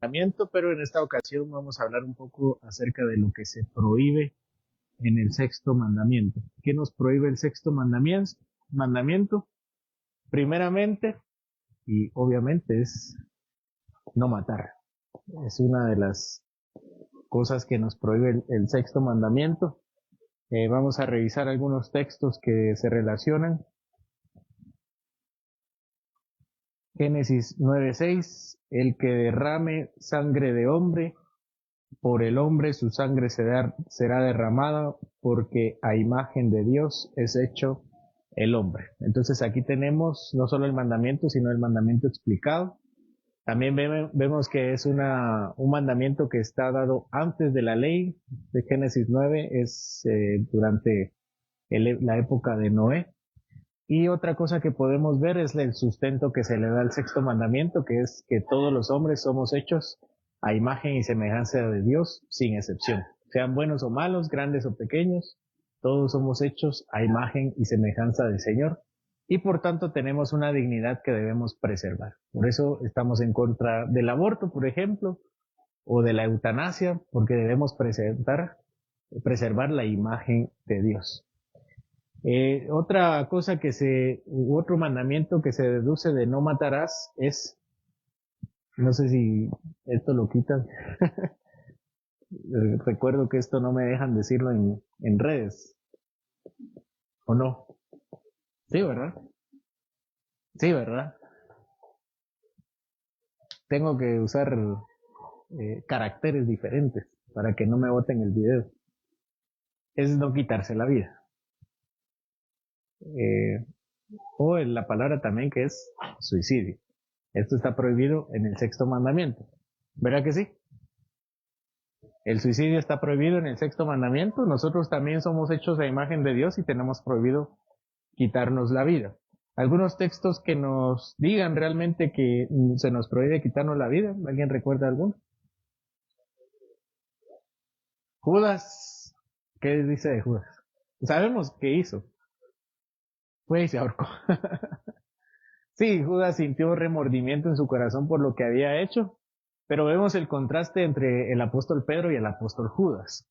mandamiento, pero en esta ocasión vamos a hablar un poco acerca de lo que se prohíbe en el sexto mandamiento. ¿Qué nos prohíbe el sexto mandamiento? Primeramente, y obviamente, es no matar. Es una de las cosas que nos prohíbe el sexto mandamiento. Vamos a revisar algunos textos que se relacionan. Génesis 9:6, el que derrame sangre de hombre, por el hombre su sangre será derramada, porque a imagen de Dios es hecho el hombre. Entonces aquí tenemos no solo el mandamiento, sino el mandamiento explicado. También vemos que es un mandamiento que está dado antes de la ley de Génesis 9, es durante la época de Noé. Y otra cosa que podemos ver es el sustento que se le da al sexto mandamiento, que es que todos los hombres somos hechos a imagen y semejanza de Dios, sin excepción. Sean buenos o malos, grandes o pequeños, todos somos hechos a imagen y semejanza del Señor. Y por tanto tenemos una dignidad que debemos preservar. Por eso estamos en contra del aborto, por ejemplo, o de la eutanasia, porque debemos preservar la imagen de Dios. Otra cosa otro mandamiento que se deduce de no matarás es, no sé si esto lo quitan, recuerdo que esto no me dejan decirlo en redes, ¿o no? Sí, ¿verdad? Sí, ¿verdad? Tengo que usar caracteres diferentes para que no me boten el video. Es no quitarse la vida. O la palabra también que es suicidio. Esto está prohibido en el sexto mandamiento. ¿Verdad que sí? El suicidio está prohibido en el sexto mandamiento. Nosotros también somos hechos a imagen de Dios y tenemos prohibido quitarnos la vida. Algunos textos que nos digan realmente que se nos prohíbe quitarnos la vida. ¿Alguien recuerda alguno? Judas, ¿qué dice de Judas? Sabemos qué hizo. Fue y se ahorcó. Sí, Judas sintió remordimiento en su corazón por lo que había hecho, pero vemos el contraste entre el apóstol Pedro y el apóstol Judas.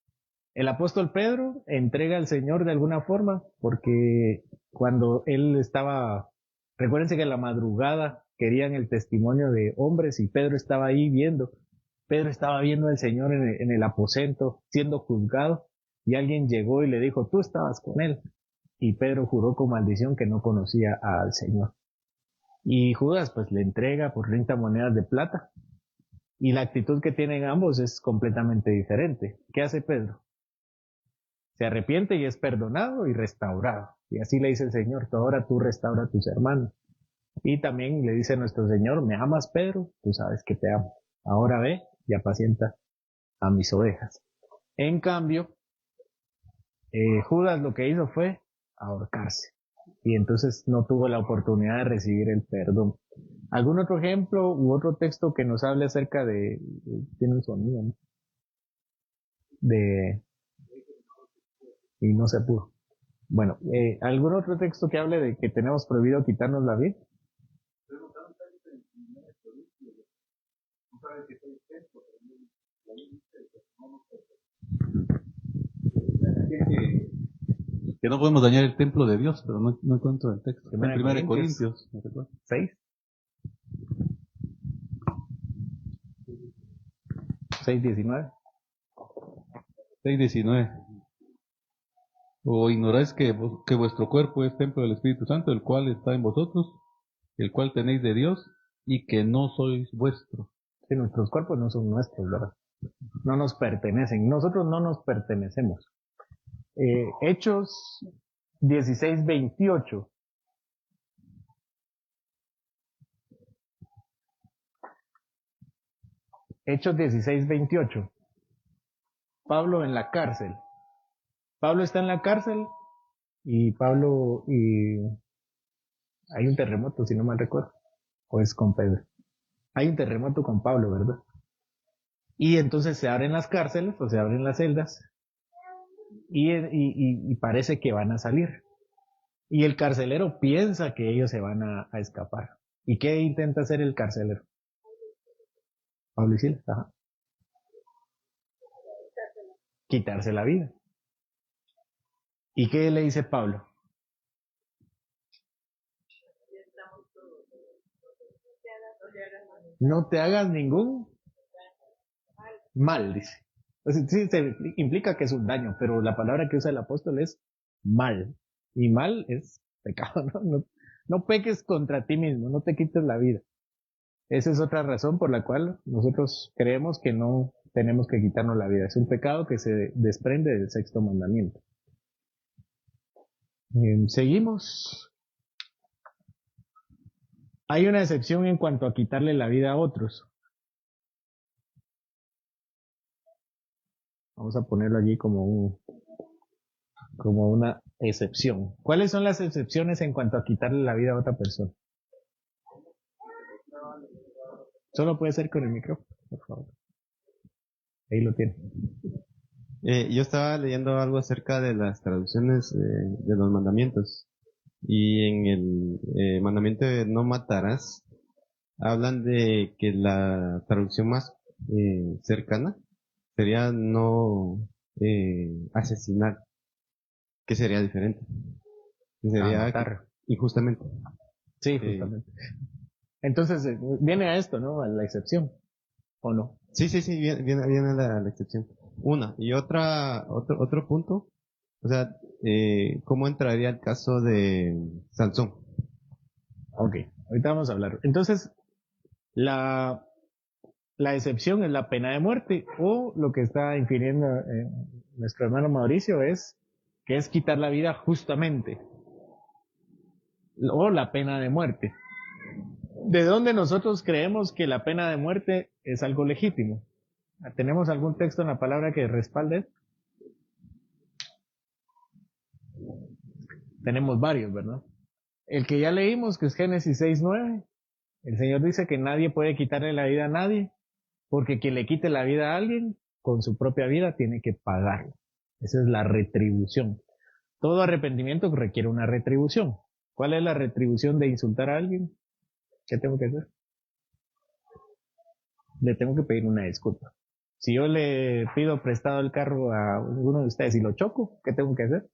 El apóstol Pedro entrega al Señor de alguna forma, porque cuando él estaba, recuérdense que en la madrugada querían el testimonio de hombres y Pedro estaba ahí viendo. Pedro estaba viendo al Señor en el aposento, siendo juzgado, y alguien llegó y le dijo, tú estabas con él. Y Pedro juró con maldición que no conocía al Señor. Y Judas pues le entrega por 30 monedas de plata. Y la actitud que tienen ambos es completamente diferente. ¿Qué hace Pedro? Se arrepiente y es perdonado y restaurado. Y así le dice el Señor, ahora tú restaura a tus hermanos. Y también le dice nuestro Señor, ¿me amas, Pedro? Tú sabes que te amo. Ahora ve y apacienta a mis ovejas. En cambio, Judas lo que hizo fue ahorcarse. Y entonces no tuvo la oportunidad de recibir el perdón. ¿Algún otro ejemplo u otro texto que nos hable acerca tiene un sonido, ¿no? Y no se pudo. Bueno, ¿algún otro texto que hable de que tenemos prohibido quitarnos la vida? Que no podemos dañar el templo de Dios, pero no encuentro el texto. En 1 Corintios, ¿me recuerdo? 6. 6:19. 6:19. ¿O ignoráis que vuestro cuerpo es templo del Espíritu Santo, el cual está en vosotros, el cual tenéis de Dios, y que no sois vuestros? Sí, nuestros cuerpos no son nuestros, ¿verdad? No nos pertenecen. Nosotros no nos pertenecemos. Hechos 16:28. Hechos 16:28. Pablo en la cárcel. Pablo está en la cárcel y hay un terremoto, si no mal recuerdo, o es con Pedro. Hay un terremoto con Pablo, ¿verdad? Y entonces se abren las cárceles o se abren las celdas y parece que van a salir. Y el carcelero piensa que ellos se van a escapar. ¿Y qué intenta hacer el carcelero? Pablo y Silas, ajá. Quitarse la vida. ¿Y qué le dice Pablo? No te hagas ningún mal, dice. Entonces, sí, se implica que es un daño, pero la palabra que usa el apóstol es mal. Y mal es pecado, ¿no? No peques contra ti mismo, no te quites la vida. Esa es otra razón por la cual nosotros creemos que no tenemos que quitarnos la vida. Es un pecado que se desprende del sexto mandamiento. Seguimos. Hay una excepción en cuanto a quitarle la vida a otros. Vamos a ponerlo allí como una excepción. ¿Cuáles son las excepciones en cuanto a quitarle la vida a otra persona? Solo puede ser con el micrófono, por favor. Ahí lo tiene. Yo estaba leyendo algo acerca de las traducciones de los mandamientos. Y en el mandamiento de no matarás, hablan de que la traducción más cercana sería no asesinar, que sería diferente. Que sería matar. Injustamente. Sí, justamente. Entonces, viene a esto, ¿no? A la excepción, ¿o no? Sí, viene la excepción. Una. Y otro punto, o sea, ¿cómo entraría el caso de Sansón? Ok, ahorita vamos a hablar. Entonces, la excepción es la pena de muerte, o lo que está infiriendo nuestro hermano Mauricio es que es quitar la vida justamente, o la pena de muerte. ¿De dónde nosotros creemos que la pena de muerte es algo legítimo? ¿Tenemos algún texto en la palabra que respalde? Tenemos varios, ¿verdad? El que ya leímos, que es Génesis 6:9, el Señor dice que nadie puede quitarle la vida a nadie, porque quien le quite la vida a alguien, con su propia vida tiene que pagarla. Esa es la retribución. Todo arrepentimiento requiere una retribución. ¿Cuál es la retribución de insultar a alguien? ¿Qué tengo que hacer? Le tengo que pedir una disculpa. Si yo le pido prestado el carro a uno de ustedes y lo choco, ¿qué tengo que hacer?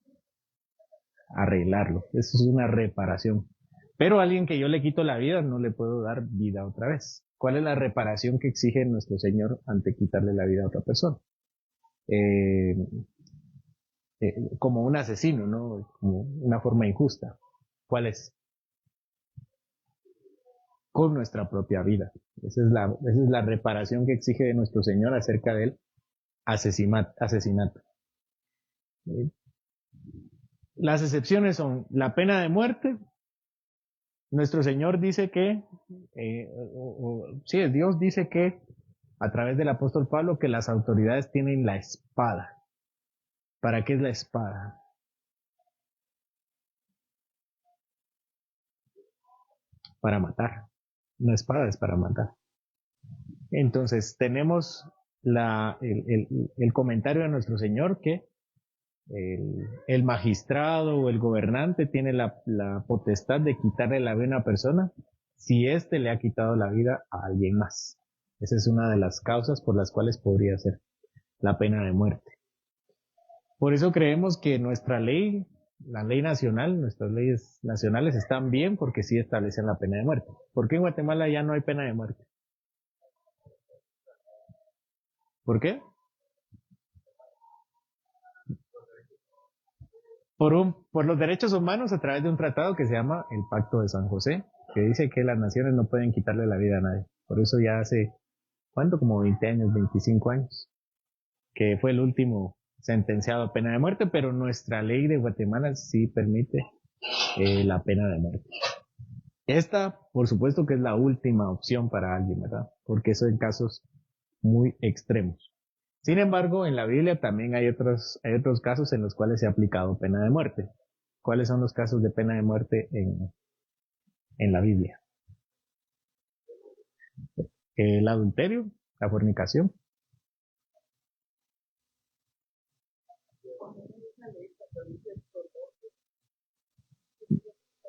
Arreglarlo. Eso es una reparación. Pero a alguien que yo le quito la vida, no le puedo dar vida otra vez. ¿Cuál es la reparación que exige nuestro Señor ante quitarle la vida a otra persona? Como un asesino, ¿no? Como una forma injusta. ¿Cuál es? Con nuestra propia vida. Esa es la reparación que exige de nuestro Señor acerca del asesinato. Las excepciones son la pena de muerte. Nuestro Señor dice que, Dios dice que a través del apóstol Pablo que las autoridades tienen la espada. ¿Para qué es la espada? Para matar. Una espada es para matar. Entonces tenemos el comentario de nuestro Señor que el magistrado o el gobernante tiene la potestad de quitarle la vida a una persona si éste le ha quitado la vida a alguien más. Esa es una de las causas por las cuales podría ser la pena de muerte. Por eso creemos que nuestra ley, la ley nacional, nuestras leyes nacionales están bien porque sí establecen la pena de muerte. ¿Por qué en Guatemala ya no hay pena de muerte? ¿Por qué? Por los derechos humanos a través de un tratado que se llama el Pacto de San José, que dice que las naciones no pueden quitarle la vida a nadie. Por eso ya hace, ¿cuánto? Como 20 años, 25 años, que fue el último sentenciado a pena de muerte, pero nuestra ley de Guatemala sí permite la pena de muerte. Esta, por supuesto que es la última opción para alguien, ¿verdad? Porque eso en casos muy extremos. Sin embargo, en la Biblia también hay otros casos en los cuales se ha aplicado pena de muerte. ¿Cuáles son los casos de pena de muerte en la Biblia? El adulterio, la fornicación.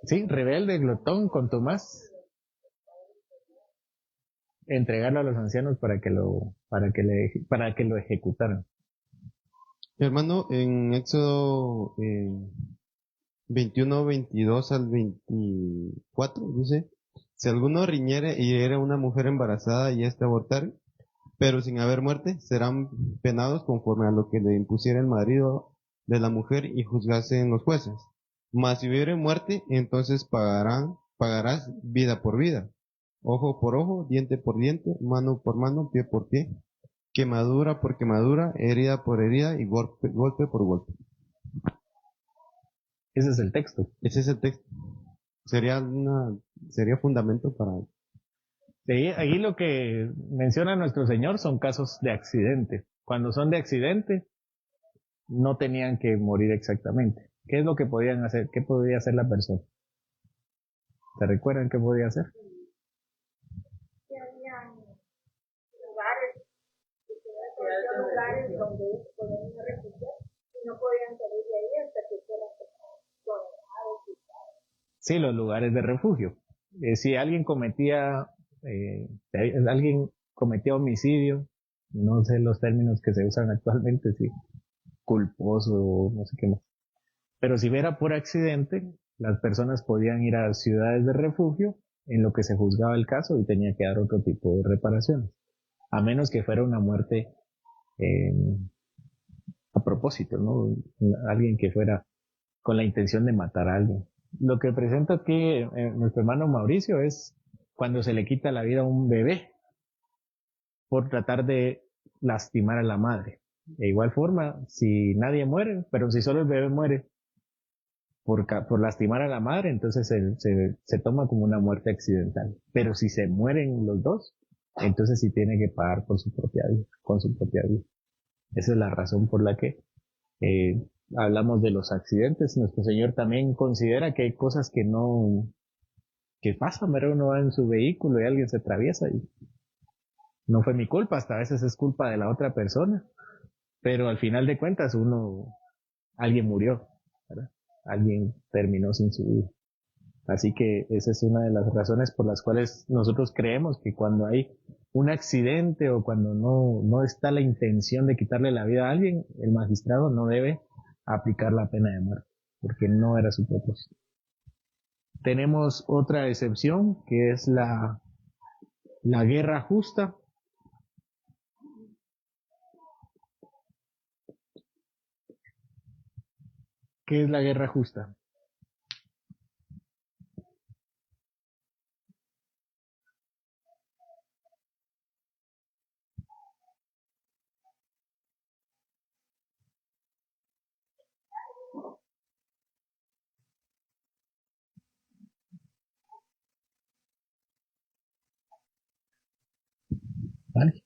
Sí, rebelde, glotón, contumaz. entregarlo a los ancianos para que lo ejecutaran. Hermano, en Éxodo 21, 22 al 24, dice, si alguno riñere y era una mujer embarazada y ésta abortare, pero sin haber muerte, serán penados conforme a lo que le impusiera el marido de la mujer y juzgasen los jueces. Mas si hubiere muerte, entonces pagarás vida por vida, ojo por ojo, diente por diente, mano por mano, pie por pie, quemadura por quemadura, herida por herida y golpe por golpe. Ese es el texto. Ese es el texto. Sería fundamento para... Sí, ahí lo que menciona nuestro Señor son casos de accidente. Cuando son de accidente, no tenían que morir exactamente. ¿Qué es lo que podían hacer? ¿Qué podía hacer la persona? ¿Se recuerdan qué podía hacer? Que habían lugares donde ellos podían refugiar y no podían salir de ahí hasta que fueran condenados. Sí, los lugares de refugio. Si alguien cometía homicidio, no sé los términos que se usan actualmente, sí, culposo, no sé qué más. Pero si era por accidente, las personas podían ir a ciudades de refugio en lo que se juzgaba el caso y tenía que dar otro tipo de reparaciones, a menos que fuera una muerte a propósito, ¿no? Alguien que fuera con la intención de matar a alguien. Lo que presenta aquí nuestro hermano Mauricio es cuando se le quita la vida a un bebé por tratar de lastimar a la madre. De igual forma, si nadie muere, pero si solo el bebé muere por lastimar a la madre, entonces se toma como una muerte accidental. Pero si se mueren los dos, entonces sí tiene que pagar por su propia vida, con su propia vida. Esa es la razón por la que hablamos de los accidentes. Nuestro Señor también considera que hay cosas que pasan, pero uno va en su vehículo y alguien se atraviesa y no fue mi culpa, hasta a veces es culpa de la otra persona, pero al final de cuentas alguien murió, ¿verdad? Alguien terminó sin su vida. Así que esa es una de las razones por las cuales nosotros creemos que cuando hay un accidente o cuando no está la intención de quitarle la vida a alguien, el magistrado no debe aplicar la pena de muerte, porque no era su propósito. Tenemos otra excepción, que es la guerra justa. ¿Qué es la guerra justa? ¿Vale?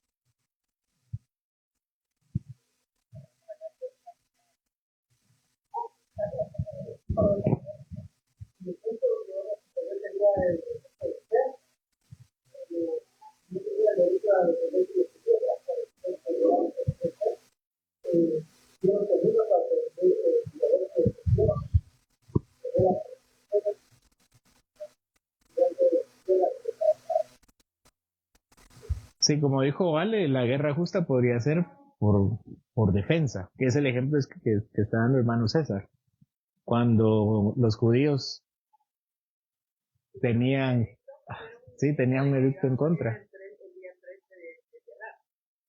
Sí, como dijo Vale, la guerra justa podría ser por defensa, que es el ejemplo que está dando el hermano César. Cuando los judíos tenían un edicto en contra.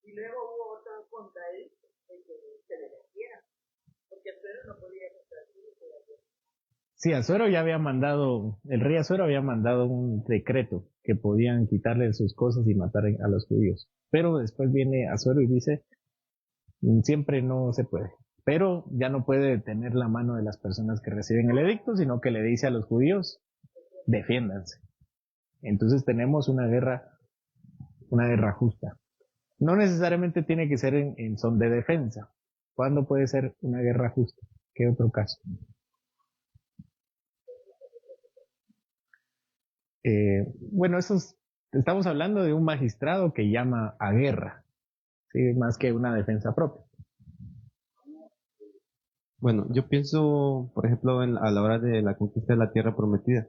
Y luego hubo otro contra él que se le vendieran, porque Azuero no podía contradecir. Sí, el rey Azuero había mandado un decreto que podían quitarle sus cosas y matar a los judíos. Pero después viene Azuero y dice, siempre no se puede. Pero ya no puede detener la mano de las personas que reciben el edicto, sino que le dice a los judíos, defiéndanse. Entonces tenemos una guerra justa. No necesariamente tiene que ser en son de defensa. ¿Cuándo puede ser una guerra justa? ¿Qué otro caso? Bueno, estamos hablando de un magistrado que llama a guerra, ¿sí? Más que una defensa propia. Bueno, yo pienso, por ejemplo, a la hora de la conquista de la tierra prometida.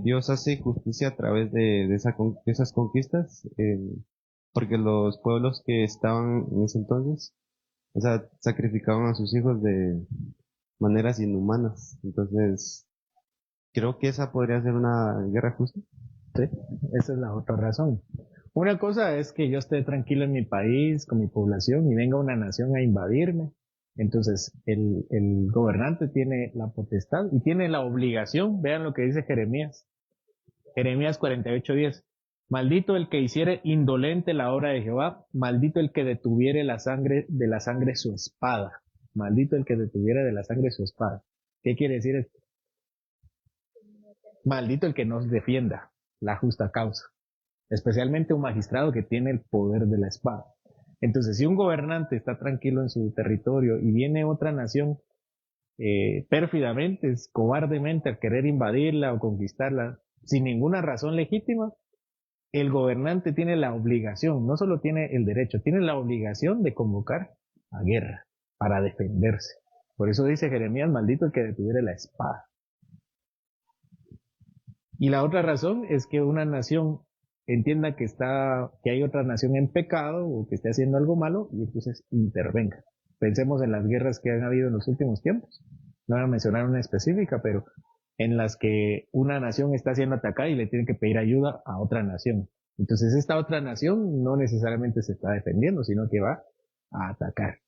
Dios hace justicia a través de esas conquistas, porque los pueblos que estaban en ese entonces, o sea, sacrificaban a sus hijos de maneras inhumanas. Entonces, creo que esa podría ser una guerra justa. Sí, esa es la otra razón. Una cosa es que yo esté tranquilo en mi país, con mi población, y venga una nación a invadirme. Entonces, el gobernante tiene la potestad y tiene la obligación. Vean lo que dice Jeremías. Jeremías 48:10. Maldito el que hiciere indolente la obra de Jehová, maldito el que detuviere de la sangre su espada. Maldito el que detuviere de la sangre su espada. ¿Qué quiere decir esto? Maldito el que nos defienda la justa causa, especialmente un magistrado que tiene el poder de la espada. Entonces, si un gobernante está tranquilo en su territorio y viene otra nación pérfidamente, cobardemente a querer invadirla o conquistarla sin ninguna razón legítima, el gobernante tiene la obligación, no solo tiene el derecho, tiene la obligación de convocar a guerra para defenderse. Por eso dice Jeremías, maldito el que detuviere la espada. Y la otra razón es que una nación entienda que hay otra nación en pecado o que esté haciendo algo malo y entonces intervenga. Pensemos en las guerras que han habido en los últimos tiempos. No voy a mencionar una específica, pero en las que una nación está siendo atacada y le tiene que pedir ayuda a otra nación. Entonces esta otra nación no necesariamente se está defendiendo, sino que va a atacar.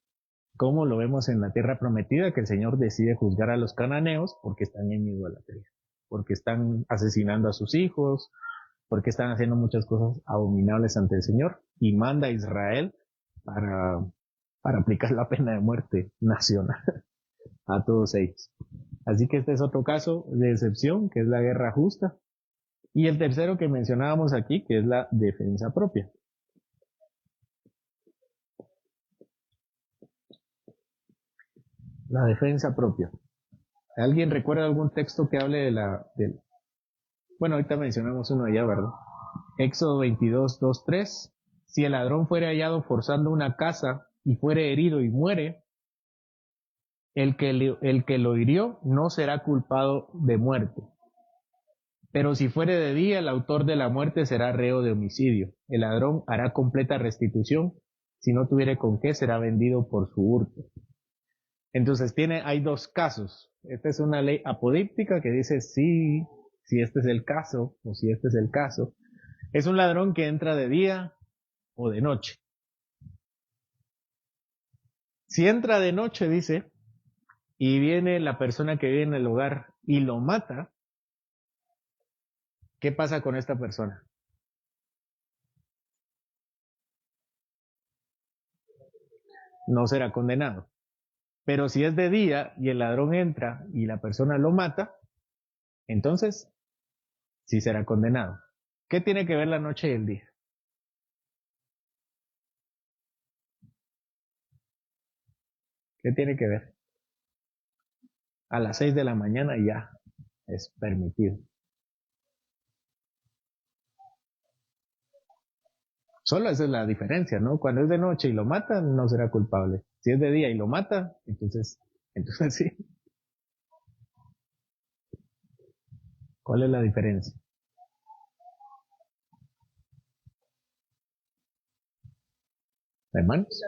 Como lo vemos en la tierra prometida, que el Señor decide juzgar a los cananeos porque están en idolatría, porque están asesinando a sus hijos, porque están haciendo muchas cosas abominables ante el Señor, y manda a Israel para aplicar la pena de muerte nacional a todos ellos. Así que este es otro caso de excepción, que es la guerra justa. Y el tercero que mencionábamos aquí, que es la defensa propia. La defensa propia. ¿Alguien recuerda algún texto que hable bueno, ahorita mencionamos uno allá, ¿verdad? Éxodo 22:2-3. Si el ladrón fuere hallado forzando una casa y fuere herido y muere, el que lo hirió no será culpado de muerte. Pero si fuere de día, el autor de la muerte será reo de homicidio. El ladrón hará completa restitución. Si no tuviere con qué, será vendido por su hurto. Entonces hay dos casos. Esta es una ley apodíptica que dice si este es el caso, o si este es el caso. Es un ladrón que entra de día o de noche. Si entra de noche, dice, y viene la persona que vive en el hogar y lo mata, ¿qué pasa con esta persona? No será condenado. Pero si es de día y el ladrón entra y la persona lo mata, entonces sí será condenado. ¿Qué tiene que ver la noche y el día? ¿Qué tiene que ver? A las 6 de la mañana ya es permitido. Solo esa es la diferencia, ¿no? Cuando es de noche y lo matan, no será culpable. Si es de día y lo mata, entonces sí. ¿Cuál es la diferencia? ¿Hermanos?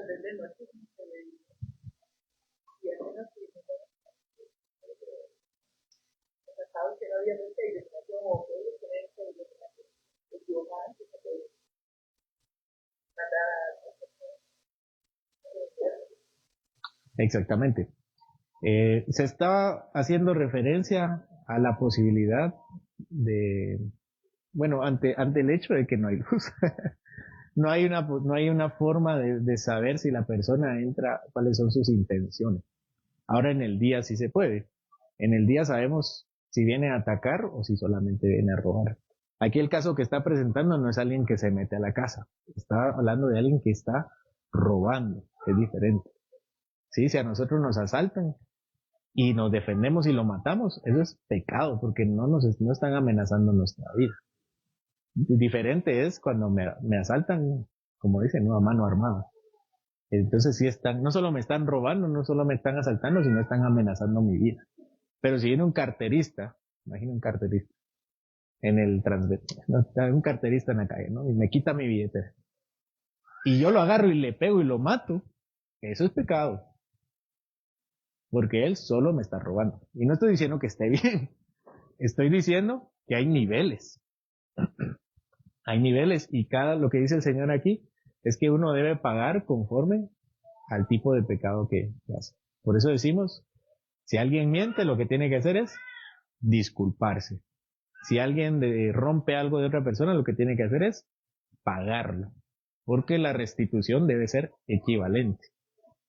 Exactamente. Se está haciendo referencia a la posibilidad ante el hecho de que no hay luz. No hay una forma de saber si la persona entra, cuáles son sus intenciones. Ahora en el día sí se puede. En el día sabemos si viene a atacar o si solamente viene a robar. Aquí el caso que está presentando no es alguien que se mete a la casa. Está hablando de alguien que está robando, que es diferente. Sí, si a nosotros nos asaltan y nos defendemos y lo matamos, eso es pecado porque no están amenazando nuestra vida. Diferente es cuando me asaltan, como dicen, ¿no? A mano armada. Entonces sí no solo me están robando, no solo me están asaltando, sino están amenazando mi vida. Pero si viene un carterista, imagina un carterista, en el Transvet. No, está un carterista en la calle, ¿no? Y me quita mi billetera. Y yo lo agarro y le pego y lo mato. Eso es pecado. Porque él solo me está robando. Y no estoy diciendo que esté bien. Estoy diciendo que hay niveles. Hay niveles y lo que dice el Señor aquí es que uno debe pagar conforme al tipo de pecado que hace. Por eso decimos, si alguien miente, lo que tiene que hacer es disculparse. Si alguien rompe algo de otra persona, lo que tiene que hacer es pagarlo. Porque la restitución debe ser equivalente.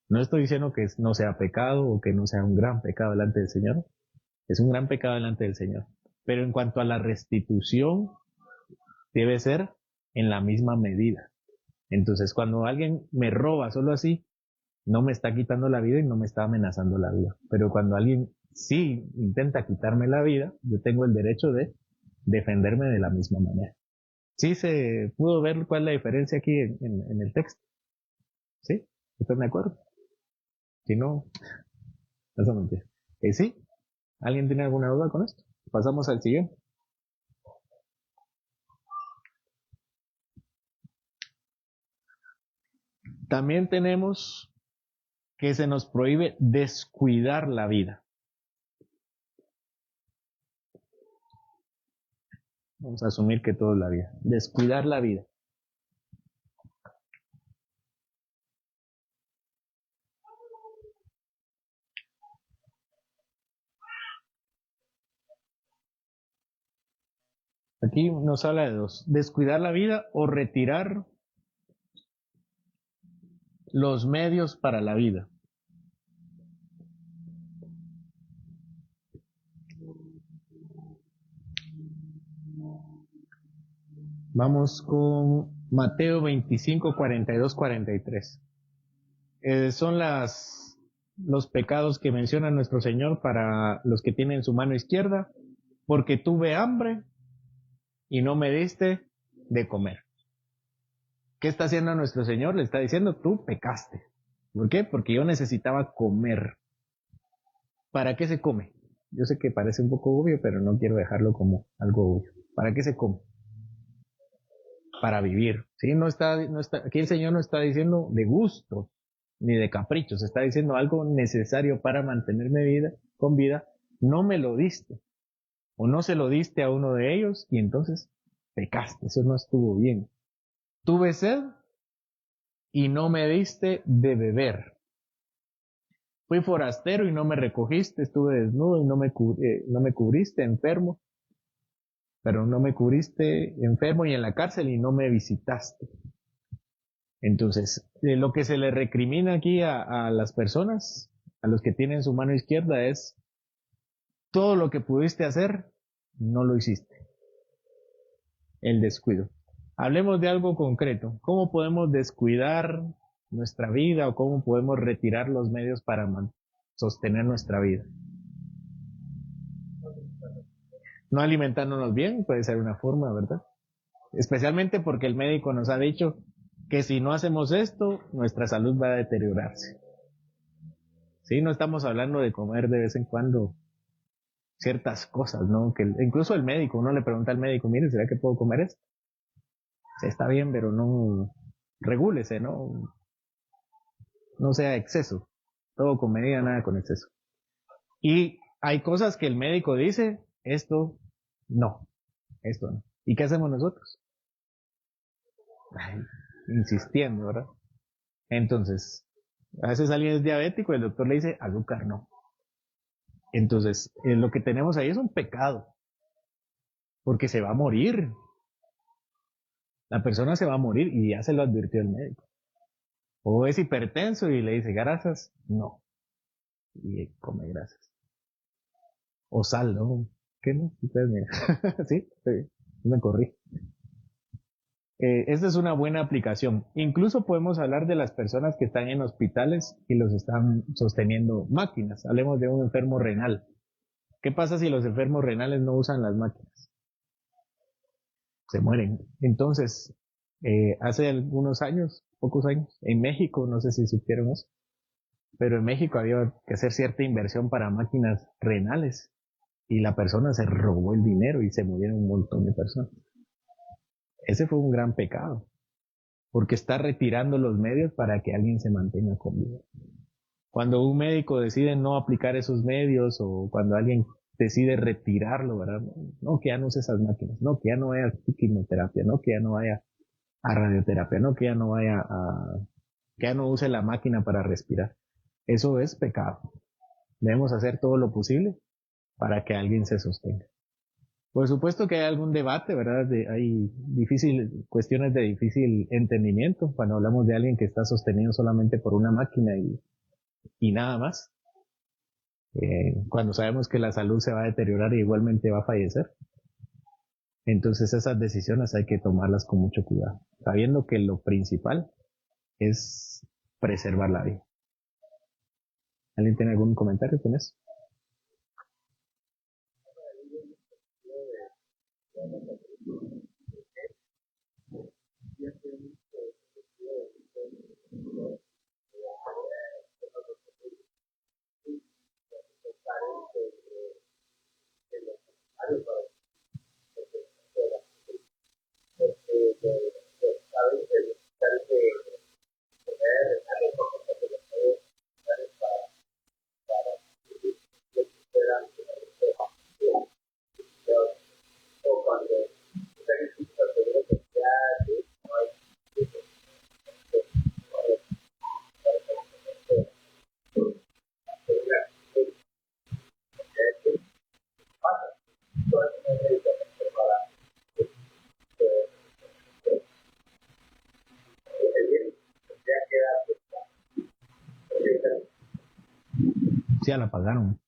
No estoy diciendo que no sea pecado o que no sea un gran pecado delante del Señor. Es un gran pecado delante del Señor. Pero en cuanto a la restitución, debe ser en la misma medida. Entonces, cuando alguien me roba solo así, no me está quitando la vida y no me está amenazando la vida. Pero cuando alguien sí intenta quitarme la vida, yo tengo el derecho de defenderme de la misma manera. ¿Sí se pudo ver cuál es la diferencia aquí en el texto? ¿Sí? ¿Están de acuerdo? Si no, eso no entiendo. ¿Sí? ¿Alguien tiene alguna duda con esto? Pasamos al siguiente. También tenemos que se nos prohíbe descuidar la vida. Vamos a asumir que todo es la vida. Descuidar la vida. Aquí nos habla de dos. Descuidar la vida o retirar los medios para la vida. Vamos con Mateo 25, 42, 43. Son los pecados que menciona nuestro Señor para los que tienen su mano izquierda, porque tuve hambre y no me diste de comer. ¿Qué está haciendo nuestro Señor? Le está diciendo, tú pecaste. ¿Por qué? Porque yo necesitaba comer. ¿Para qué se come? Yo sé que parece un poco obvio, pero no quiero dejarlo como algo obvio. ¿Para qué se come? Para vivir. ¿Sí? Aquí el Señor no está diciendo de gusto ni de caprichos, está diciendo algo necesario para mantenerme con vida. No me lo diste, o no se lo diste a uno de ellos, y entonces pecaste. Eso no estuvo bien. Tuve sed y no me diste de beber. Fui forastero y no me recogiste, estuve desnudo y no me cubriste, enfermo, pero no me cubriste enfermo y en la cárcel y no me visitaste. Entonces, lo que se le recrimina aquí a las personas, a los que tienen su mano izquierda, es todo lo que pudiste hacer, no lo hiciste. El descuido. Hablemos de algo concreto. ¿Cómo podemos descuidar nuestra vida o cómo podemos retirar los medios para sostener nuestra vida? No alimentándonos bien puede ser una forma, ¿verdad? Especialmente porque el médico nos ha dicho que si no hacemos esto, nuestra salud va a deteriorarse. Sí, no estamos hablando de comer de vez en cuando ciertas cosas, ¿no? Que incluso el médico, uno le pregunta al médico, mire, ¿será que puedo comer esto? Sí, está bien, pero no, regúlese, ¿no? No sea exceso. Todo con medida, nada con exceso. Y hay cosas que el médico dice, esto no. ¿Y qué hacemos nosotros? Ay, insistiendo, ¿verdad? Entonces, a veces alguien es diabético y el doctor le dice, azúcar no. Entonces, lo que tenemos ahí es un pecado. Porque se va a morir. La persona se va a morir y ya se lo advirtió el médico. O es hipertenso y le dice grasas, no. Y come grasas. O sal, ¿no? ¿Qué no? Sí, me corrí. Esta es una buena aplicación. Incluso podemos hablar de las personas que están en hospitales y los están sosteniendo máquinas. Hablemos de un enfermo renal. ¿Qué pasa si los enfermos renales no usan las máquinas? Se mueren. Entonces, hace algunos años, pocos años, en México, no sé si supieron eso, pero en México había que hacer cierta inversión para máquinas renales. y la persona se robó el dinero y se murieron un montón de personas. Ese fue un gran pecado, porque está retirando los medios para que alguien se mantenga con vida. Cuando un médico decide no aplicar esos medios o cuando alguien decide retirarlo, ¿verdad? No, que ya no use esas máquinas, no, que ya no vaya a quimioterapia, no, que ya no vaya a radioterapia, no, que ya no vaya que ya no use la máquina para respirar. Eso es pecado. Debemos hacer todo lo posible para que alguien se sostenga. Por supuesto que hay algún debate, ¿verdad? Hay cuestiones de difícil entendimiento cuando hablamos de alguien que está sostenido solamente por una máquina y nada más. Cuando sabemos que la salud se va a deteriorar y igualmente va a fallecer. Entonces esas decisiones hay que tomarlas con mucho cuidado, sabiendo que lo principal es preservar la vida. ¿Alguien tiene algún comentario con eso? Sí, ya la pagaron.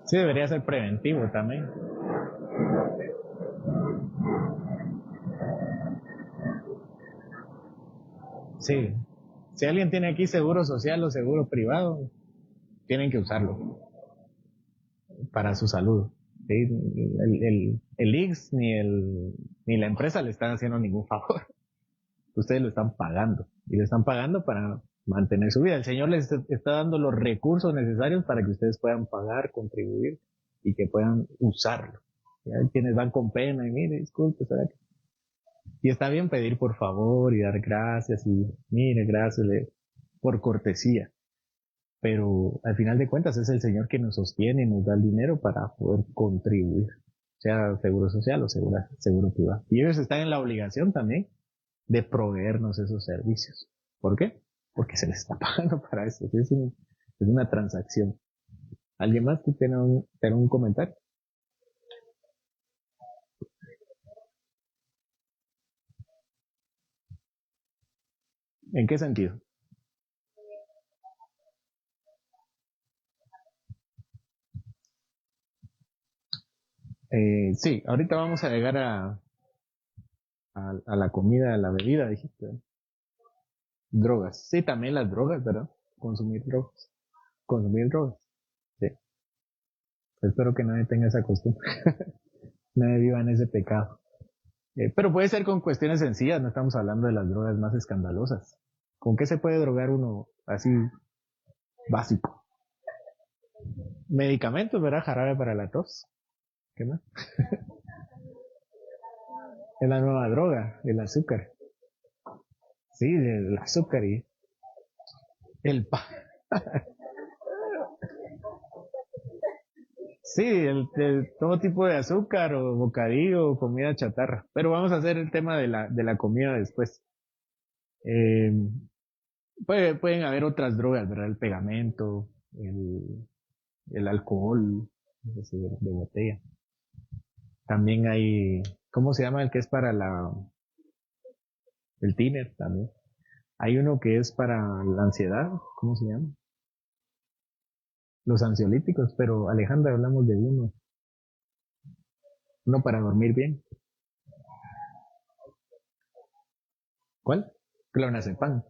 Sí, debería ser preventivo también. Sí. Si alguien tiene aquí seguro social o seguro privado, tienen que usarlo para su salud. ¿Sí? El IX ni la empresa le están haciendo ningún favor. Ustedes lo están pagando. Y lo están pagando para mantener su vida. El Señor les está dando los recursos necesarios para que ustedes puedan pagar, contribuir y que puedan usarlo. Y hay quienes van con pena y mire, disculpe, ¿será que? Y está bien pedir por favor y dar gracias y mire, gracias por cortesía. Pero al final de cuentas es el Señor que nos sostiene y nos da el dinero para poder contribuir, sea seguro social o seguro privado. Y ellos están en la obligación también de proveernos esos servicios. ¿Por qué? Porque se les está pagando para eso. Es una transacción. ¿Alguien más que tenga un comentario? ¿En qué sentido? Sí, ahorita vamos a llegar a la comida, a la bebida, dijiste. Drogas. Sí, también las drogas, ¿verdad? Consumir drogas. Consumir drogas. Sí. Espero que nadie tenga esa costumbre. Nadie viva en ese pecado. Pero puede ser con cuestiones sencillas, no estamos hablando de las drogas más escandalosas. ¿Con qué se puede drogar uno así básico? Medicamentos, ¿verdad? Jarabe para la tos. ¿Qué más? Es la nueva droga, el azúcar. Sí, el azúcar y el pan. Sí, todo tipo de azúcar o bocadillo o comida chatarra. Pero vamos a hacer el tema de la comida después. Eh, pueden haber otras drogas, ¿verdad? El pegamento, el alcohol, de botella. También hay, ¿cómo se llama el que es para el tiner también? Hay uno que es para la ansiedad, ¿cómo se llama? Los ansiolíticos, pero Alejandra, hablamos de uno para dormir bien. ¿Cuál? Clonazepam.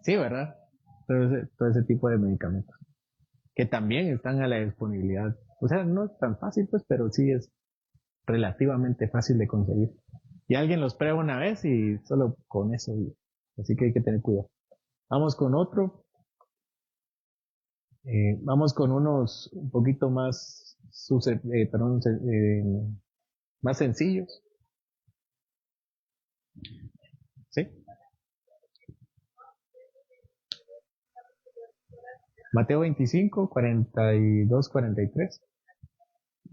Sí, ¿verdad? Todo ese tipo de medicamentos. Que también están a la disponibilidad. O sea, no es tan fácil, pues, pero sí es relativamente fácil de conseguir. Y alguien los prueba una vez y solo con eso. Así que hay que tener cuidado. Vamos con otro. Vamos con unos un poquito más, más sencillos. ¿Sí? Mateo 25, 42, 43.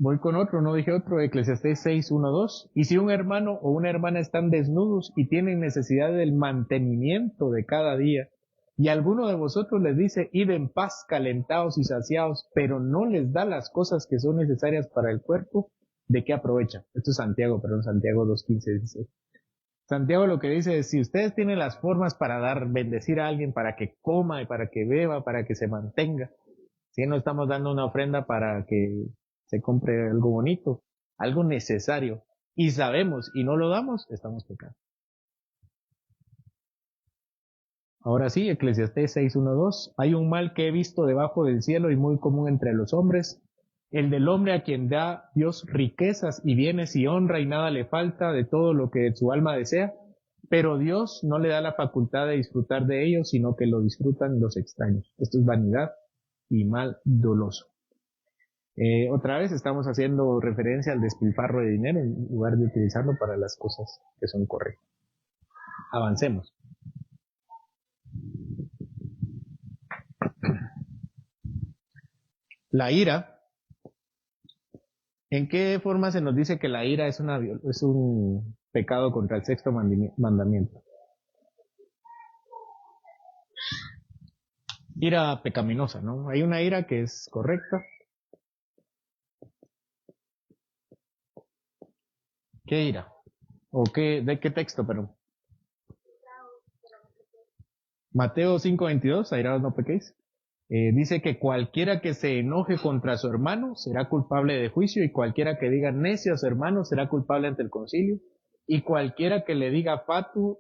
Voy con otro, no dije otro, Eclesiastés 6, 1, 2. Y si un hermano o una hermana están desnudos y tienen necesidad del mantenimiento de cada día, y alguno de vosotros les dice, id en paz, calentados y saciados, pero no les da las cosas que son necesarias para el cuerpo, ¿de qué aprovecha? Esto es Santiago 2, 15, 16. Santiago lo que dice es, si ustedes tienen las formas para bendecir a alguien, para que coma y para que beba, para que se mantenga, si no estamos dando una ofrenda para que se compre algo bonito, algo necesario, y sabemos y no lo damos, estamos pecando. Ahora sí, Eclesiastés 6:1-2, hay un mal que he visto debajo del cielo y muy común entre los hombres, el del hombre a quien da Dios riquezas y bienes y honra y nada le falta de todo lo que su alma desea, pero Dios no le da la facultad de disfrutar de ello, sino que lo disfrutan los extraños. Esto es vanidad y mal doloso. Otra vez estamos haciendo referencia al despilfarro de dinero en lugar de utilizarlo para las cosas que son correctas. Avancemos. La ira. ¿En qué forma se nos dice que la ira es un pecado contra el sexto mandamiento? Ira pecaminosa, ¿no? Hay una ira que es correcta. ¿Qué ira? ¿O de qué texto, perdón? Mateo 5:22, airaos no pequéis. Dice que cualquiera que se enoje contra su hermano será culpable de juicio, y cualquiera que diga necio a su hermano será culpable ante el concilio, y cualquiera que le diga fatu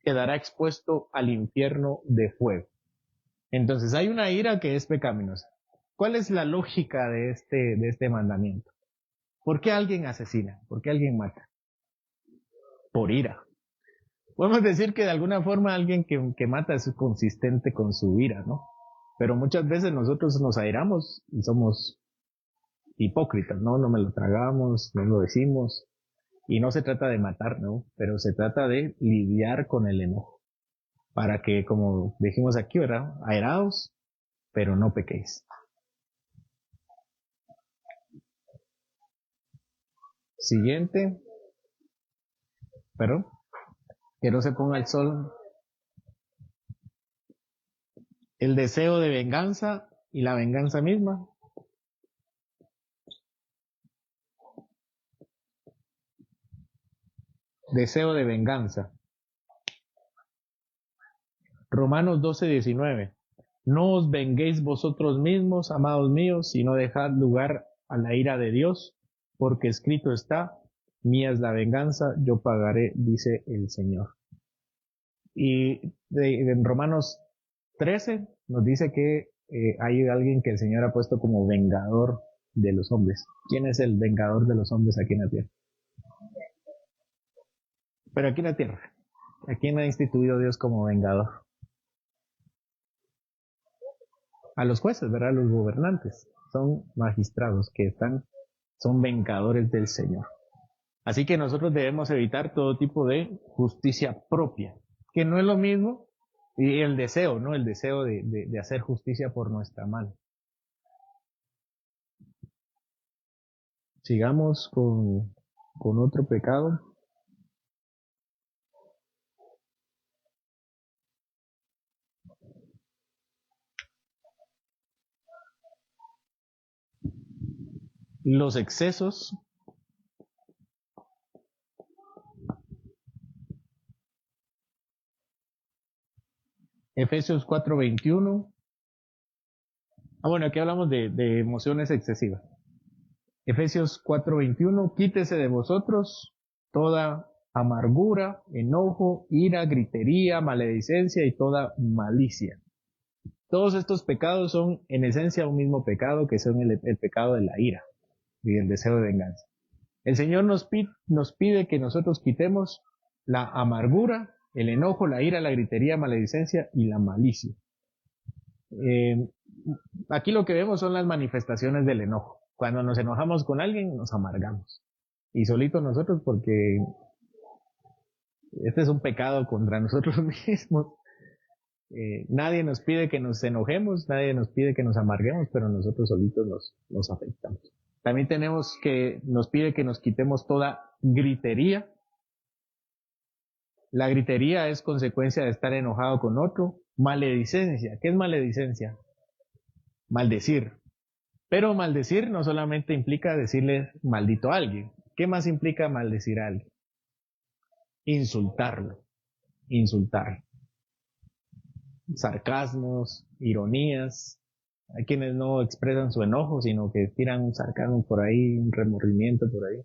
quedará expuesto al infierno de fuego. Entonces hay una ira que es pecaminosa. ¿Cuál es la lógica de este mandamiento? ¿Por qué alguien asesina? ¿Por qué alguien mata? Por ira. Podemos decir que de alguna forma alguien que mata es consistente con su ira, ¿no? Pero muchas veces nosotros nos airamos y somos hipócritas, ¿no? No me lo tragamos, no lo decimos. Y no se trata de matar, ¿no? Pero se trata de lidiar con el enojo. Para que, como dijimos aquí, ¿verdad? Airaos, pero no pequéis. Siguiente. Perdón. Que no se ponga el sol. El deseo de venganza y la venganza misma. Deseo de venganza. Romanos 12:19. No os venguéis vosotros mismos, amados míos, sino dejad lugar a la ira de Dios, porque escrito está, mía es la venganza, yo pagaré, dice el Señor. Y en Romanos 13 nos dice que hay alguien que el Señor ha puesto como vengador de los hombres. ¿Quién es el vengador de los hombres aquí en la tierra? Pero aquí en la tierra. ¿A quién ha instituido Dios como vengador? A los jueces, ¿verdad? Los gobernantes. Son magistrados que son vengadores del Señor. Así que nosotros debemos evitar todo tipo de justicia propia, que no es lo mismo, y el deseo, ¿no? El deseo de hacer justicia por nuestra mano. Sigamos con otro pecado. Los excesos. Efesios 4:21. Bueno, aquí hablamos de emociones excesivas. Efesios 4:21, quítese de vosotros toda amargura, enojo, ira, gritería, maledicencia y toda malicia. Todos estos pecados son en esencia un mismo pecado, que son el pecado de la ira y el deseo de venganza. El Señor nos pide que nosotros quitemos la amargura, el enojo, la ira, la gritería, maledicencia y la malicia. Aquí lo que vemos son las manifestaciones del enojo. Cuando nos enojamos con alguien, nos amargamos. Y solito nosotros, porque este es un pecado contra nosotros mismos. Nadie nos pide que nos enojemos, nadie nos pide que nos amarguemos, pero nosotros solitos nos afectamos. También nos pide que nos quitemos toda gritería. La gritería es consecuencia de estar enojado con otro. Maledicencia. ¿Qué es maledicencia? Maldecir. Pero maldecir no solamente implica decirle maldito a alguien. ¿Qué más implica maldecir a alguien? Insultarlo. Insultar. Sarcasmos, ironías. Hay quienes no expresan su enojo, sino que tiran un sarcasmo por ahí, un remordimiento por ahí,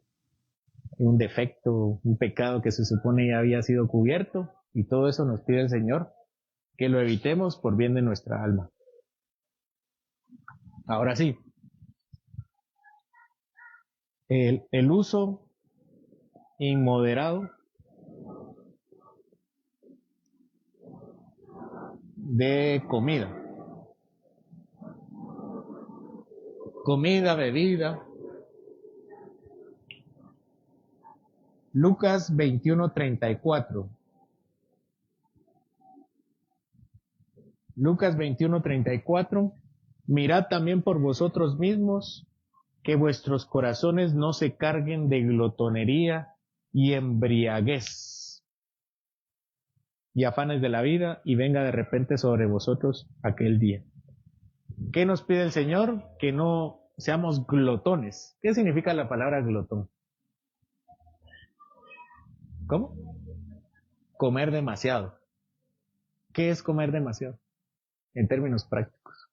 un defecto, un pecado que se supone ya había sido cubierto, y todo eso nos pide el Señor que lo evitemos por bien de nuestra alma. Ahora sí, el uso inmoderado de comida. Comida, bebida. Lucas 21:34. Lucas 21:34. Mirad también por vosotros mismos que vuestros corazones no se carguen de glotonería y embriaguez y afanes de la vida, y venga de repente sobre vosotros aquel día. ¿Qué nos pide el Señor? Que no seamos glotones. ¿Qué significa la palabra glotón? ¿Cómo? Comer demasiado. ¿Qué es comer demasiado? En términos prácticos.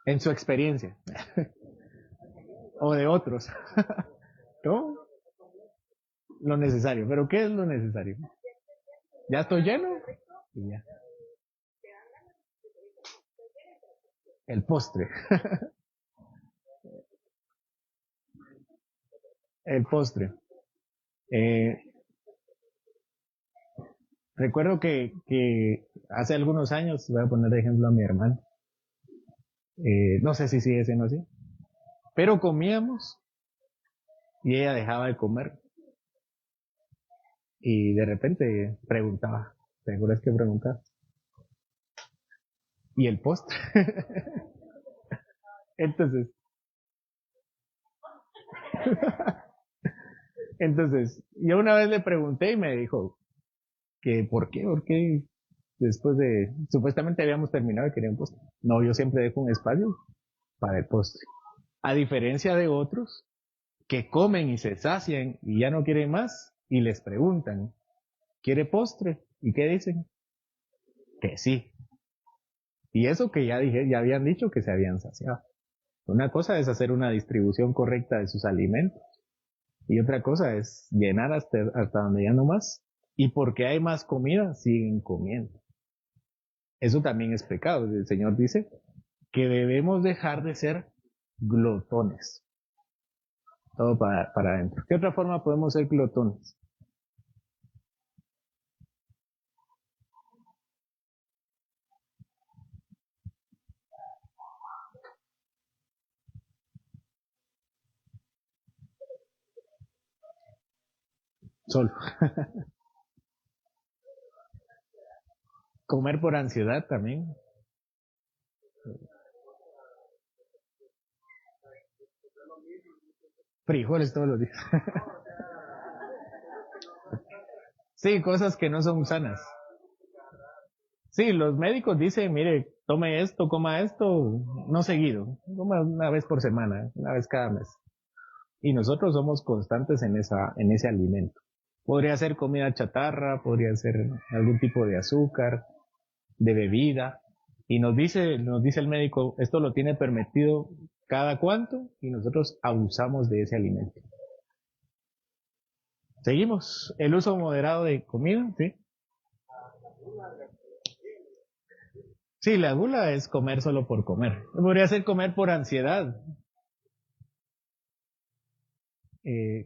En su experiencia. O de otros. ¿Cómo? Lo necesario. ¿Pero qué es lo necesario? ¿Ya estoy lleno? Y ya. El postre. El postre. Recuerdo que hace algunos años, voy a poner de ejemplo a mi hermano, no sé si sigue siendo así, pero comíamos y ella dejaba de comer y de repente preguntaba, ¿seguro es que preguntaba? ¿Y el postre? Entonces, yo una vez le pregunté y me dijo que ¿por qué después de, supuestamente habíamos terminado y quería un postre? No, yo siempre dejo un espacio para el postre. A diferencia de otros que comen y se sacian y ya no quieren más y les preguntan, ¿quiere postre? ¿Y qué dicen? Que sí. Y eso que ya habían dicho que se habían saciado. Una cosa es hacer una distribución correcta de sus alimentos y otra cosa es llenar hasta donde ya no más. Y porque hay más comida, siguen comiendo. Eso también es pecado. El Señor dice que debemos dejar de ser glotones. Todo para adentro. ¿Qué otra forma podemos ser glotones? Solo. Comer por ansiedad también. Frijoles todos los días. Sí, cosas que no son sanas. Sí, los médicos dicen, mire, tome esto, coma esto, no seguido, coma una vez por semana, una vez cada mes. Y nosotros somos constantes en ese alimento. Podría ser comida chatarra, podría ser algún tipo de azúcar, de bebida. Y nos dice el médico, esto lo tiene permitido cada cuánto, y nosotros abusamos de ese alimento. Seguimos. El uso moderado de comida, ¿sí? Sí, la gula es comer solo por comer. Podría ser comer por ansiedad.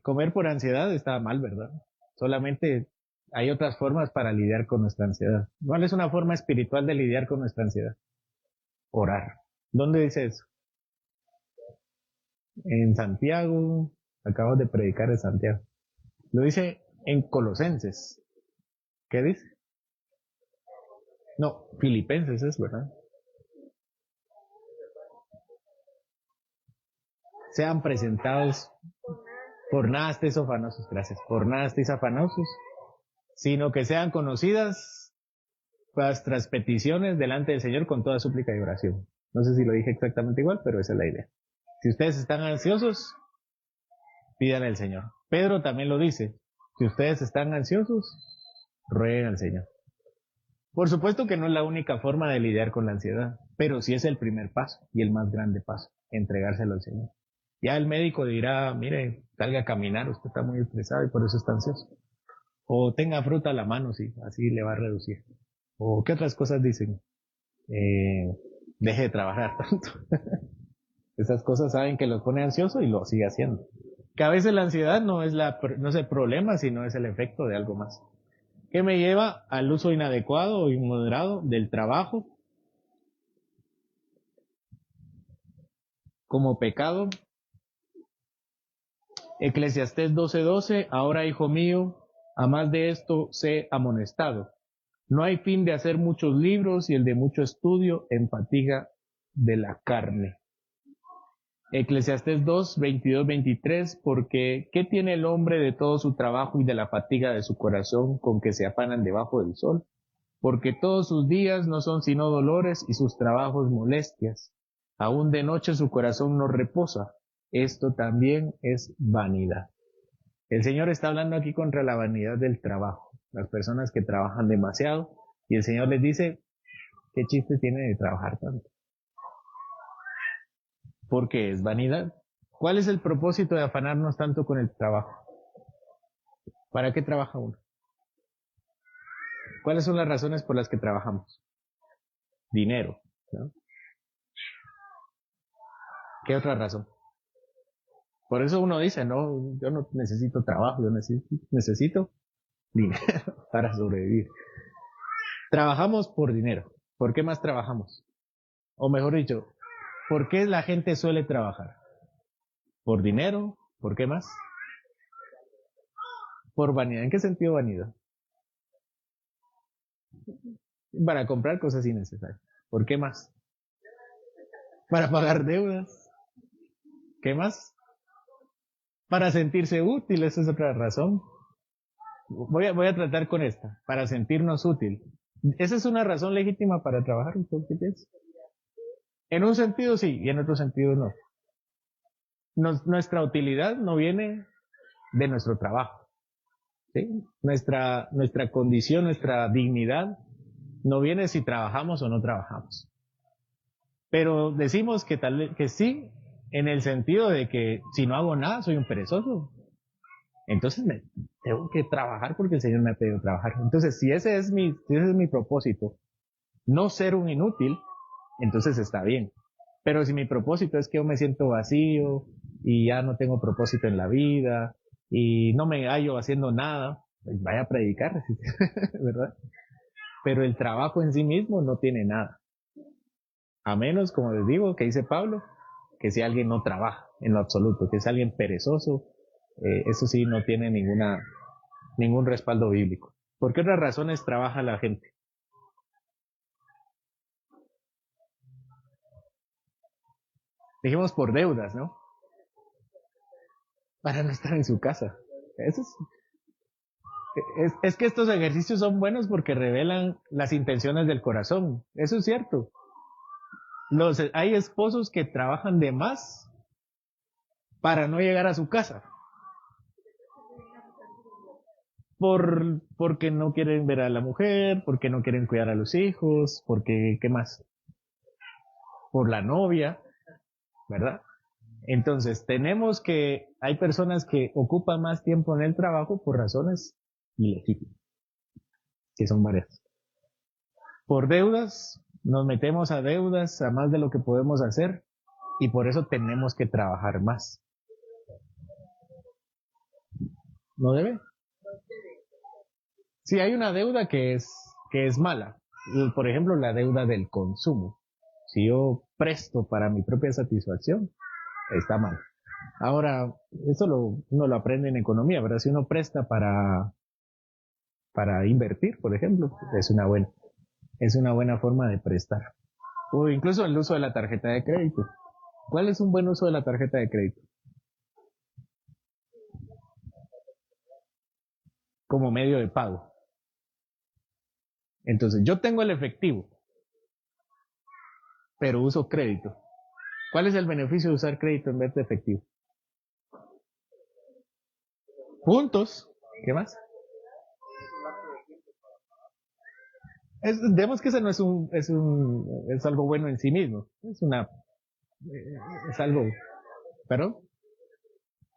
comer por ansiedad está mal, ¿verdad? Solamente hay otras formas para lidiar con nuestra ansiedad. ¿Cuál es una forma espiritual de lidiar con nuestra ansiedad? Orar. ¿Dónde dice eso? En Santiago. Acabo de predicar en Santiago. Lo dice en Colosenses. ¿Qué dice? No, Filipenses es, ¿verdad? Sean presentados, por nada estéis afanosos, gracias, por nada estéis afanosos, sino que sean conocidas vuestras peticiones delante del Señor con toda súplica y oración. No sé si lo dije exactamente igual, pero esa es la idea. Si ustedes están ansiosos, pidan al Señor. Pedro también lo dice, si ustedes están ansiosos, rueguen al Señor. Por supuesto que no es la única forma de lidiar con la ansiedad, pero sí es el primer paso y el más grande paso, entregárselo al Señor. Ya el médico dirá, mire, salga a caminar, usted está muy estresado y por eso está ansioso. O tenga fruta a la mano, sí, así le va a reducir. O qué otras cosas dicen, deje de trabajar tanto. Esas cosas saben que los pone ansioso y lo sigue haciendo. Que a veces la ansiedad no es el problema, sino es el efecto de algo más. Que me lleva al uso inadecuado o inmoderado del trabajo como pecado. Eclesiastés 12:12, ahora hijo mío, a más de esto sé amonestado. No hay fin de hacer muchos libros y el de mucho estudio en fatiga de la carne. Eclesiastés 2:22-23, porque ¿qué tiene el hombre de todo su trabajo y de la fatiga de su corazón con que se afanan debajo del sol? Porque todos sus días no son sino dolores y sus trabajos molestias. Aún de noche su corazón no reposa. Esto también es vanidad. El Señor está hablando aquí contra la vanidad del trabajo. Las personas que trabajan demasiado y el Señor les dice, ¿qué chiste tiene de trabajar tanto? Porque es vanidad. ¿Cuál es el propósito de afanarnos tanto con el trabajo? ¿Para qué trabaja uno? ¿Cuáles son las razones por las que trabajamos? Dinero, ¿no? ¿Qué otra razón? Por eso uno dice, no, yo no necesito trabajo, yo necesito dinero para sobrevivir. Trabajamos por dinero. ¿Por qué más trabajamos? O mejor dicho, ¿por qué la gente suele trabajar? ¿Por dinero? ¿Por qué más? Por vanidad. ¿En qué sentido vanidad? Para comprar cosas innecesarias. ¿Por qué más? Para pagar deudas. ¿Qué más? Para sentirse útil, esa es otra razón. Voy a tratar con esta, para sentirnos útil. ¿Esa es una razón legítima para trabajar? ¿Qué piensas? En un sentido sí, y en otro sentido no. Nuestra utilidad no viene de nuestro trabajo. ¿Sí? Nuestra condición, nuestra dignidad, no viene si trabajamos o no trabajamos. Pero decimos que sí, en el sentido de que si no hago nada, soy un perezoso. Entonces tengo que trabajar porque el Señor me ha pedido trabajar. Entonces, si ese es mi propósito, no ser un inútil, entonces está bien. Pero si mi propósito es que yo me siento vacío y ya no tengo propósito en la vida y no me hallo haciendo nada, pues vaya a predicar, ¿verdad? Pero el trabajo en sí mismo no tiene nada. A menos, como les digo, que dice Pablo, que si alguien no trabaja en lo absoluto, que es alguien perezoso, eso sí no tiene ningún respaldo bíblico. ¿Por qué otras razones trabaja la gente? Dijimos por deudas, ¿no? Para no estar en su casa. Eso es que estos ejercicios son buenos porque revelan las intenciones del corazón. Eso es cierto. Hay esposos que trabajan de más para no llegar a su casa. Porque no quieren ver a la mujer, porque no quieren cuidar a los hijos, porque, ¿qué más? Por la novia, ¿verdad? Entonces, hay personas que ocupan más tiempo en el trabajo por razones ilegítimas, que son varias. Por deudas, nos metemos a deudas a más de lo que podemos hacer y por eso tenemos que trabajar más. No debe. Sí, hay una deuda que es mala. Por ejemplo, la deuda del consumo. Si yo presto para mi propia satisfacción, está mal. Ahora, eso uno lo aprende en economía, ¿verdad? Si uno presta para invertir, por ejemplo, es una buena forma de prestar. O incluso el uso de la tarjeta de crédito. ¿Cuál es un buen uso de la tarjeta de crédito? Como medio de pago. Entonces, yo tengo el efectivo, pero uso crédito. ¿Cuál es el beneficio de usar crédito en vez de efectivo? Puntos. ¿Qué más? Digamos que ese no es algo bueno en sí mismo. Es algo, perdón.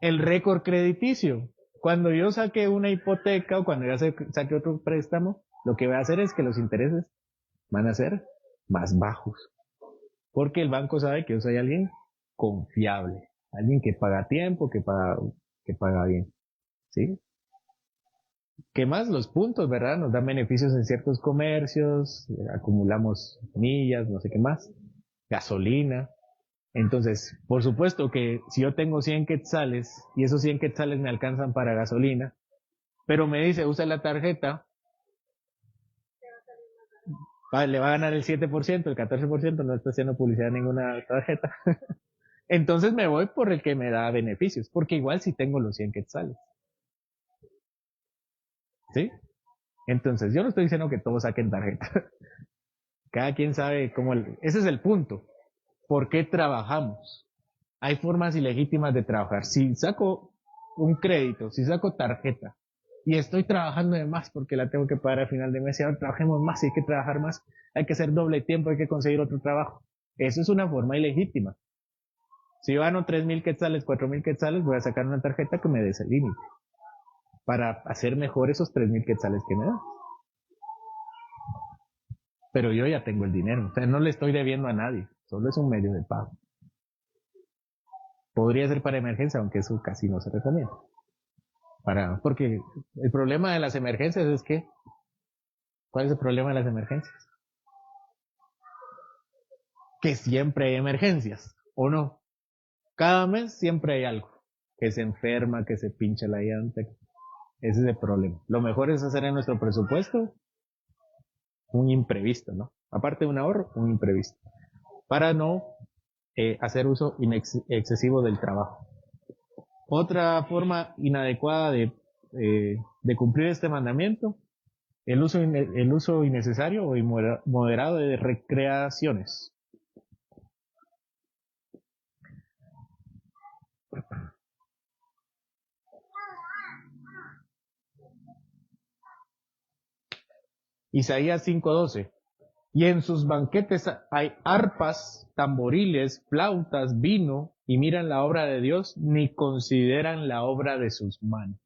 El récord crediticio. Cuando yo saque una hipoteca o cuando yo saque otro préstamo, lo que va a hacer es que los intereses van a ser más bajos. Porque el banco sabe que yo soy alguien confiable, alguien que paga a tiempo, que paga bien. ¿Sí? ¿Qué más? Los puntos, ¿verdad? Nos dan beneficios en ciertos comercios, acumulamos millas, no sé qué más, gasolina. Entonces, por supuesto que si yo tengo 100 quetzales y esos 100 quetzales me alcanzan para gasolina, pero me dice, usa la tarjeta, le va a ganar el 7%, el 14%, no está haciendo publicidad en ninguna tarjeta. Entonces me voy por el que me da beneficios, porque igual si tengo los 100 quetzales. ¿Sí? Entonces, yo no estoy diciendo que todos saquen tarjeta. Cada quien sabe cómo. Ese es el punto. ¿Por qué trabajamos? Hay formas ilegítimas de trabajar. Si saco un crédito, si saco tarjeta y estoy trabajando de más porque la tengo que pagar al final de mes y ahora trabajemos más y hay que trabajar más, hay que hacer doble tiempo, hay que conseguir otro trabajo. Eso es una forma ilegítima. Si yo gano 3,000 quetzales, 4,000 quetzales, voy a sacar una tarjeta que me dé ese límite para hacer mejor esos 3,000 quetzales que me dan. Pero yo ya tengo el dinero, o sea, no le estoy debiendo a nadie, solo es un medio de pago. Podría ser para emergencia, aunque eso casi no se recomienda. Porque el problema de las emergencias es que, ¿cuál es el problema de las emergencias? Que siempre hay emergencias, ¿o no? Cada mes siempre hay algo, que se enferma, que se pincha la llanta. Ese es el problema. Lo mejor es hacer en nuestro presupuesto un imprevisto, ¿no? Aparte de un ahorro, un imprevisto. Para no hacer uso excesivo del trabajo. Otra forma inadecuada de cumplir este mandamiento, el uso innecesario o moderado de recreaciones. Isaías 5:12. Y en sus banquetes hay arpas, tamboriles, flautas, vino, y miran la obra de Dios, ni consideran la obra de sus manos.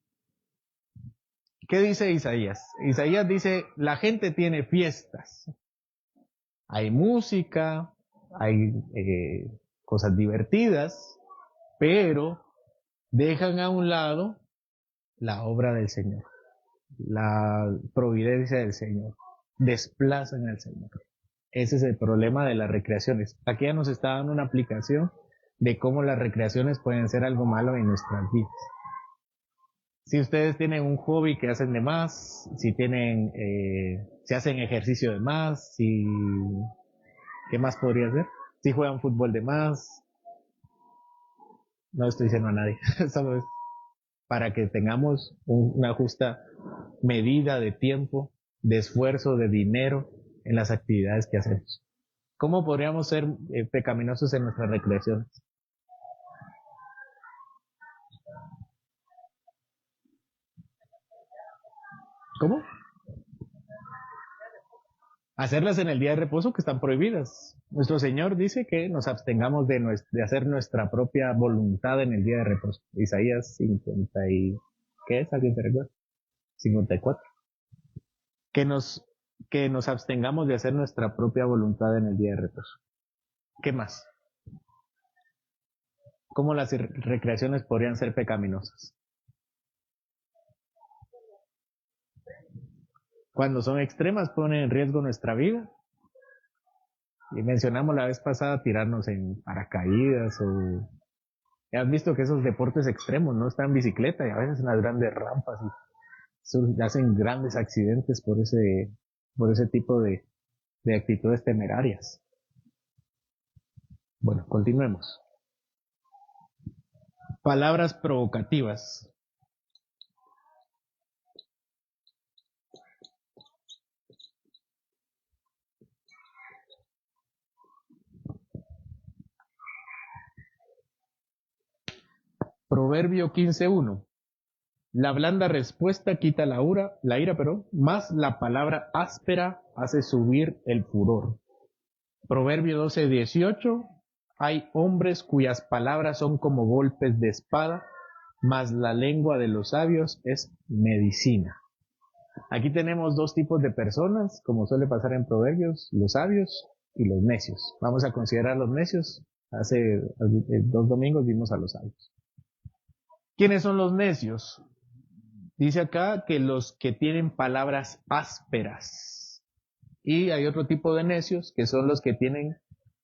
¿Qué dice Isaías? Isaías dice, la gente tiene fiestas. Hay música, hay cosas divertidas, pero dejan a un lado la obra del Señor, la providencia del Señor. Desplazan al Señor. Ese es el problema de las recreaciones. Aquí ya nos está dando una aplicación de cómo las recreaciones pueden ser algo malo en nuestras vidas. Si ustedes tienen un hobby que hacen de más, si hacen ejercicio de más, ¿qué más podría hacer? Si juegan fútbol de más, no estoy diciendo a nadie, solo es para que tengamos una justa medida de tiempo, de esfuerzo, de dinero en las actividades que hacemos. ¿Cómo podríamos ser pecaminosos en nuestras recreaciones? ¿Cómo? Hacerlas en el día de reposo que están prohibidas. Nuestro Señor dice que nos abstengamos de hacer nuestra propia voluntad en el día de reposo. Isaías 50 y... ¿Qué es? ¿Alguien se recuerda? 54. Que nos abstengamos de hacer nuestra propia voluntad en el día de reposo. ¿Qué más? ¿Cómo las recreaciones podrían ser pecaminosas? Cuando son extremas ponen en riesgo nuestra vida. Y mencionamos la vez pasada tirarnos en paracaídas o... Has visto que esos deportes extremos, ¿no? Están en bicicleta y a veces en las grandes rampas y hacen grandes accidentes por ese tipo de actitudes temerarias. Bueno, continuemos. Palabras provocativas. Proverbio 15:1. La blanda respuesta quita la ira, más la palabra áspera hace subir el furor. Proverbio 12:18. Hay hombres cuyas palabras son como golpes de espada, mas la lengua de los sabios es medicina. Aquí tenemos dos tipos de personas, como suele pasar en Proverbios, los sabios y los necios. Vamos a considerar los necios. Hace 2 domingos vimos a los sabios. ¿Quiénes son los necios? Dice acá que los que tienen palabras ásperas. Y hay otro tipo de necios que son los que tienen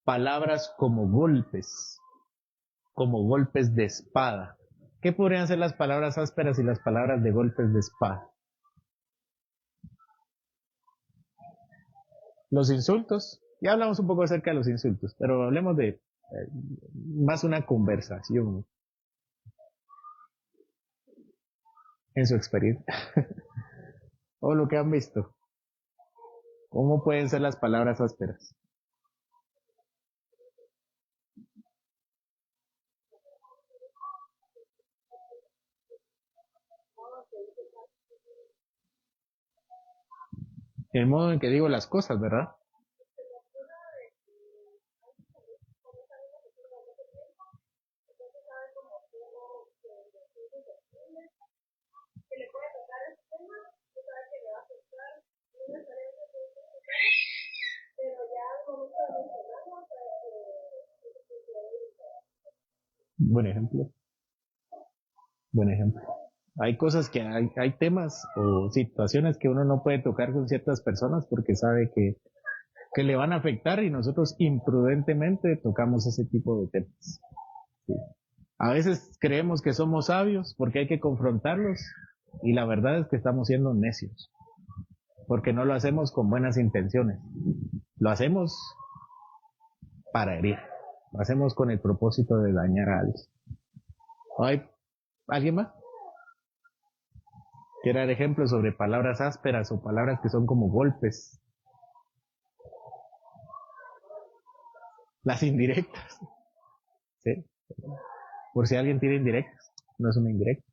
palabras como golpes de espada. ¿Qué podrían ser las palabras ásperas y las palabras de golpes de espada? Los insultos. Ya hablamos un poco acerca de los insultos, pero hablemos de más una conversación. En su experiencia. O lo que han visto. ¿Cómo pueden ser las palabras ásperas? El modo en que digo las cosas, ¿verdad? Buen ejemplo. Hay cosas que hay temas o situaciones que uno no puede tocar con ciertas personas porque sabe que le van a afectar y nosotros imprudentemente tocamos ese tipo de temas. Sí. A veces creemos que somos sabios porque hay que confrontarlos y la verdad es que estamos siendo necios porque no lo hacemos con buenas intenciones. Lo hacemos para herir. Lo hacemos con el propósito de dañar a alguien. ¿Hay alguien más? Quiero dar ejemplos sobre palabras ásperas o palabras que son como golpes. Las indirectas. ¿Sí? Por si alguien tiene indirectas, no es una indirecta.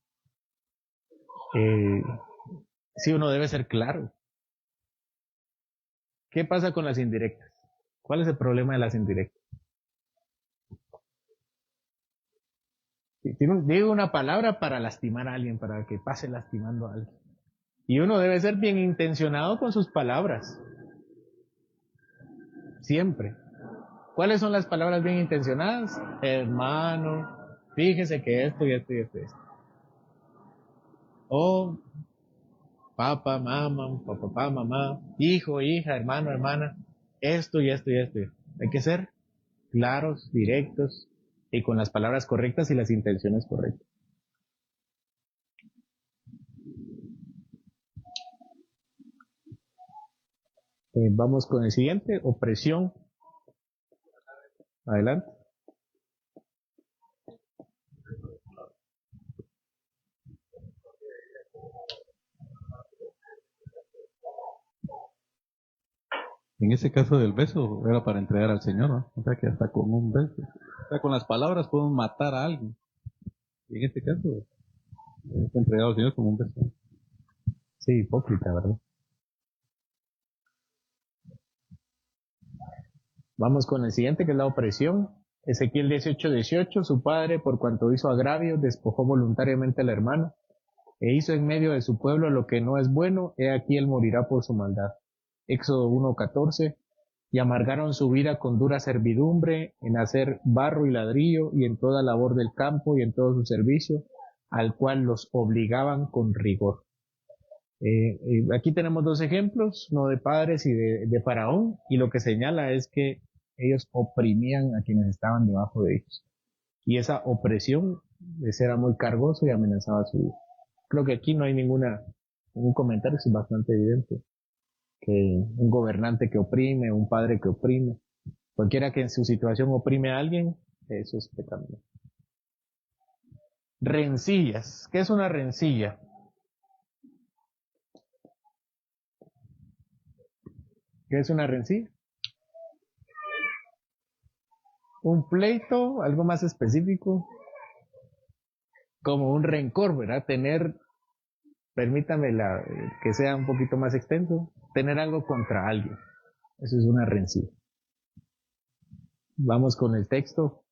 Sí, uno debe ser claro. ¿Qué pasa con las indirectas? ¿Cuál es el problema de las indirectas? Digo una palabra para lastimar a alguien, para que pase lastimando a alguien. Y uno debe ser bien intencionado con sus palabras. Siempre. ¿Cuáles son las palabras bien intencionadas? Hermano, fíjese que esto y esto y esto y esto. O papá, mamá, hijo, hija, hermano, hermana, esto y esto y esto. Hay que ser claros, directos y con las palabras correctas y las intenciones correctas. Vamos con el siguiente, opresión. Adelante. En ese caso del beso era para entregar al Señor, ¿no? O sea que hasta con un beso. O sea, con las palabras podemos matar a alguien. Y en este caso, está entregado al Señor como un beso. Sí, hipócrita, ¿verdad? Vamos con el siguiente, que es la opresión. Ezequiel 18:18, su padre, por cuanto hizo agravio, despojó voluntariamente al hermano, e hizo en medio de su pueblo lo que no es bueno, he aquí él morirá por su maldad. Éxodo 1:14, y amargaron su vida con dura servidumbre, en hacer barro y ladrillo, y en toda labor del campo, y en todo su servicio, al cual los obligaban con rigor. Aquí tenemos dos ejemplos, uno de padres y de Faraón, y lo que señala es que ellos oprimían a quienes estaban debajo de ellos. Y esa opresión les era muy cargoso y amenazaba su vida. Creo que aquí no hay ningún comentario, es bastante evidente que un gobernante que oprime, un padre que oprime, cualquiera que en su situación oprime a alguien, eso es pecado. Rencillas. ¿Qué es una rencilla? ¿Qué es una rencilla? Un pleito, algo más específico, como un rencor, ¿verdad? Permítame que sea un poquito más extenso, tener algo contra alguien. Eso es una rencilla. Vamos con el texto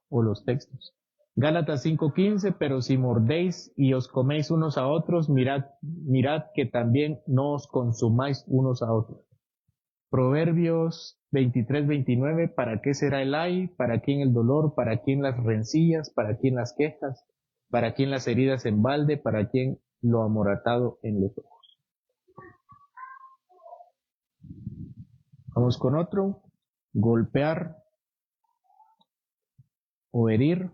o los textos. Gálatas 5:15, pero si mordéis y os coméis unos a otros, mirad que también no os consumáis unos a otros. Proverbios 23:29, ¿para qué será el ay? ¿Para quién el dolor? ¿Para quién las rencillas? ¿Para quién las quejas? ¿Para quién las heridas en balde? ¿Para quién lo amoratado en los ojos? Vamos con otro. Golpear o herir.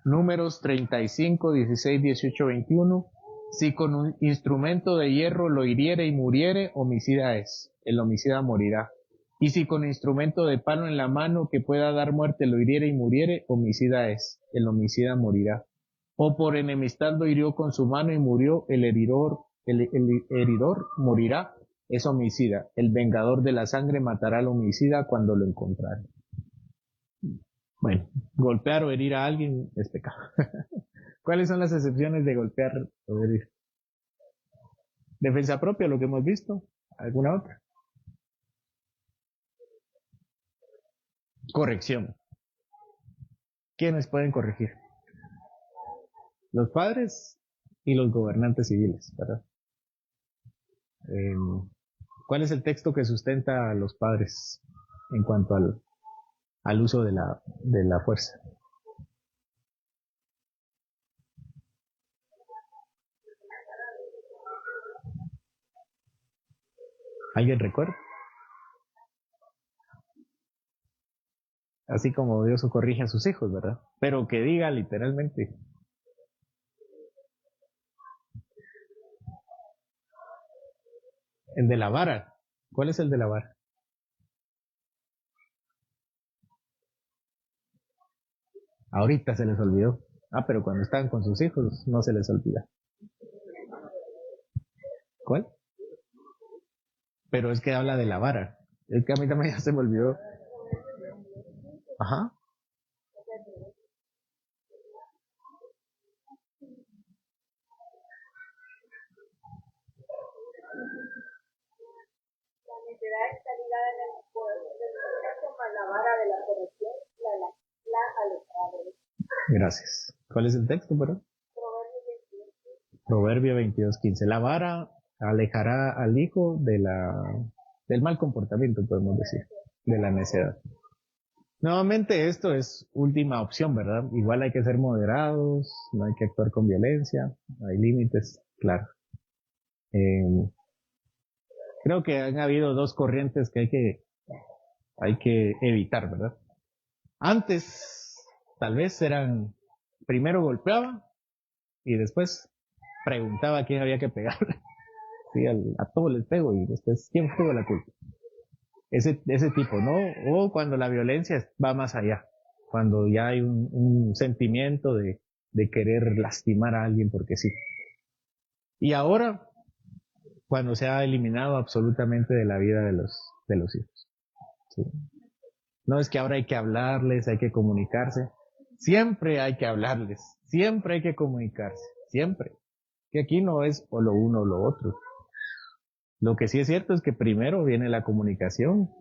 Números 35, 16, 18, 21. Si con un instrumento de hierro lo hiriere y muriere, homicida es. El homicida morirá. Y si con instrumento de palo en la mano que pueda dar muerte lo hiriere y muriere, homicida es. El homicida morirá. O por enemistad lo hirió con su mano y murió, el heridor morirá, es homicida. El vengador de la sangre matará al homicida cuando lo encontrare. Bueno, golpear o herir a alguien es pecado. ¿Cuáles son las excepciones de golpear o herir? Defensa propia, lo que hemos visto. ¿Alguna otra? Corrección. ¿Quiénes pueden corregir? Los padres y los gobernantes civiles, ¿verdad? ¿Cuál es el texto que sustenta a los padres en cuanto al uso de la fuerza? ¿Alguien recuerda? Así como Dios corrige a sus hijos, ¿verdad? Pero que diga literalmente. El de la vara. ¿Cuál es el de la vara? Ahorita se les olvidó. Pero cuando estaban con sus hijos no se les olvida. ¿Cuál? Pero es que habla de la vara. Es que a mí también ya se me olvidó. Ajá. La necedad está ligada en el poder del proceso más la vara de la corrección, la alejada. Gracias. ¿Cuál es el texto, perdón? Proverbio 22:15. La vara alejará al hijo del mal comportamiento, podemos decir, de la necedad. Nuevamente, esto es última opción, ¿verdad? Igual hay que ser moderados, no hay que actuar con violencia, hay límites, claro. Creo que han habido dos corrientes que hay que evitar, ¿verdad? Antes, tal vez primero golpeaba y después preguntaba a quién había que pegar. Sí, a todos les pego y después, ¿quién tuvo la culpa? Ese tipo, ¿no? O cuando la violencia va más allá, cuando ya hay un sentimiento de querer lastimar a alguien porque sí. Y ahora, cuando se ha eliminado absolutamente de la vida de los hijos. ¿Sí? No es que ahora hay que hablarles, hay que comunicarse. Siempre hay que hablarles, siempre hay que comunicarse, siempre. Que aquí no es o lo uno o lo otro. Lo que sí es cierto es que primero viene la comunicación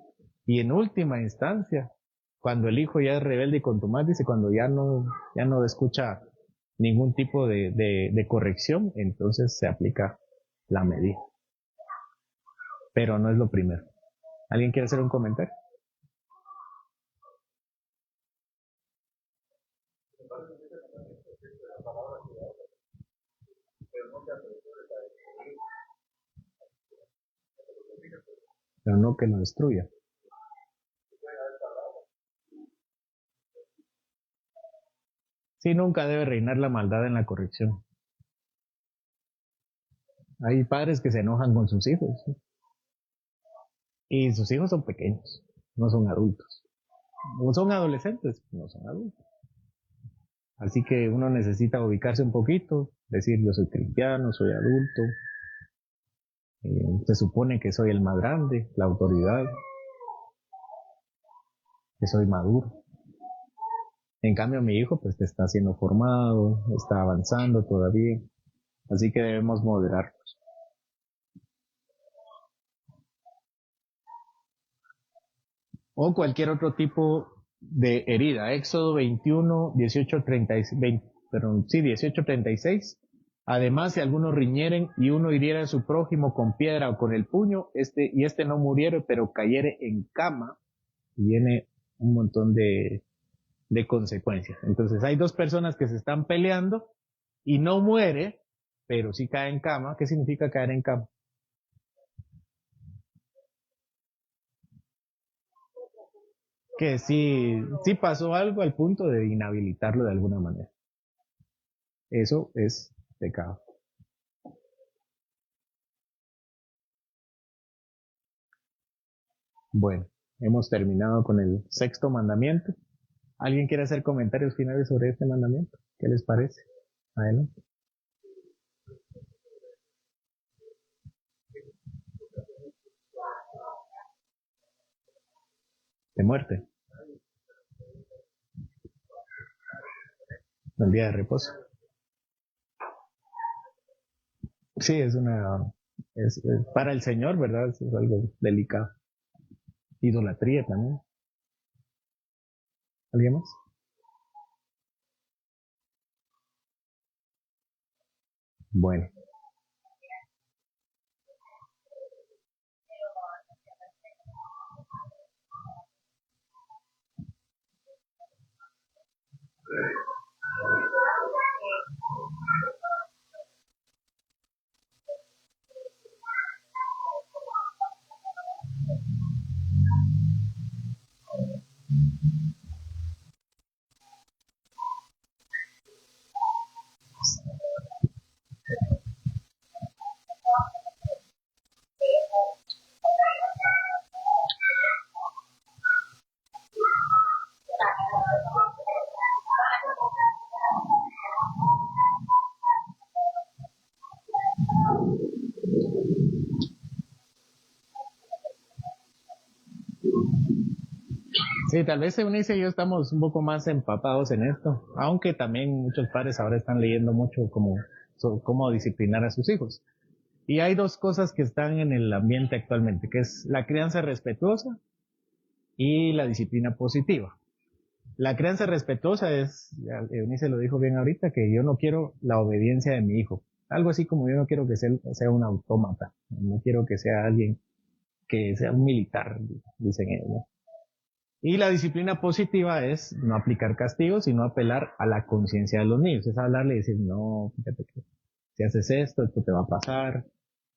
y en última instancia, cuando el hijo ya es rebelde y contumaz, dice, cuando ya no escucha ningún tipo de corrección, entonces se aplica la medida. Pero no es lo primero. ¿Alguien quiere hacer un comentario? pero no que lo destruya. Sí, nunca debe reinar la maldad en la corrección. Hay padres que se enojan con sus hijos, ¿sí? Y sus hijos son pequeños, no son adultos. No son adolescentes, no son adultos. Así que uno necesita ubicarse un poquito, decir yo soy cristiano, soy adulto, se supone que soy el más grande, la autoridad, que soy maduro. En cambio mi hijo pues está siendo formado, está avanzando todavía, así que debemos moderarnos. O cualquier otro tipo de herida. Éxodo 21, 18, 36. Además, si algunos riñeren y uno hiriera a su prójimo con piedra o con el puño, este no muriere, pero cayere en cama, y viene un montón de consecuencias. Entonces, hay dos personas que se están peleando y no muere, pero sí cae en cama. ¿Qué significa caer en cama? Que sí pasó algo al punto de inhabilitarlo de alguna manera. Eso es pecado. Bueno, hemos terminado con el sexto mandamiento. ¿Alguien quiere hacer comentarios finales sobre este mandamiento? ¿Qué les parece? Adelante. De muerte. El día de reposo. Sí, es para el Señor, ¿verdad? Es algo delicado. Idolatría también. ¿Alguien más? Bueno. Sí, tal vez Eunice y yo estamos un poco más empapados en esto, aunque también muchos padres ahora están leyendo mucho cómo disciplinar a sus hijos. Y hay dos cosas que están en el ambiente actualmente, que es la crianza respetuosa y la disciplina positiva. La crianza respetuosa es, Eunice lo dijo bien ahorita, que yo no quiero la obediencia de mi hijo. Algo así como yo no quiero que sea un autómata, no quiero que sea alguien que sea un militar, dicen ellos, ¿no? Y la disciplina positiva es no aplicar castigos, sino apelar a la conciencia de los niños. Es hablarle y decir, no, fíjate que si haces esto te va a pasar.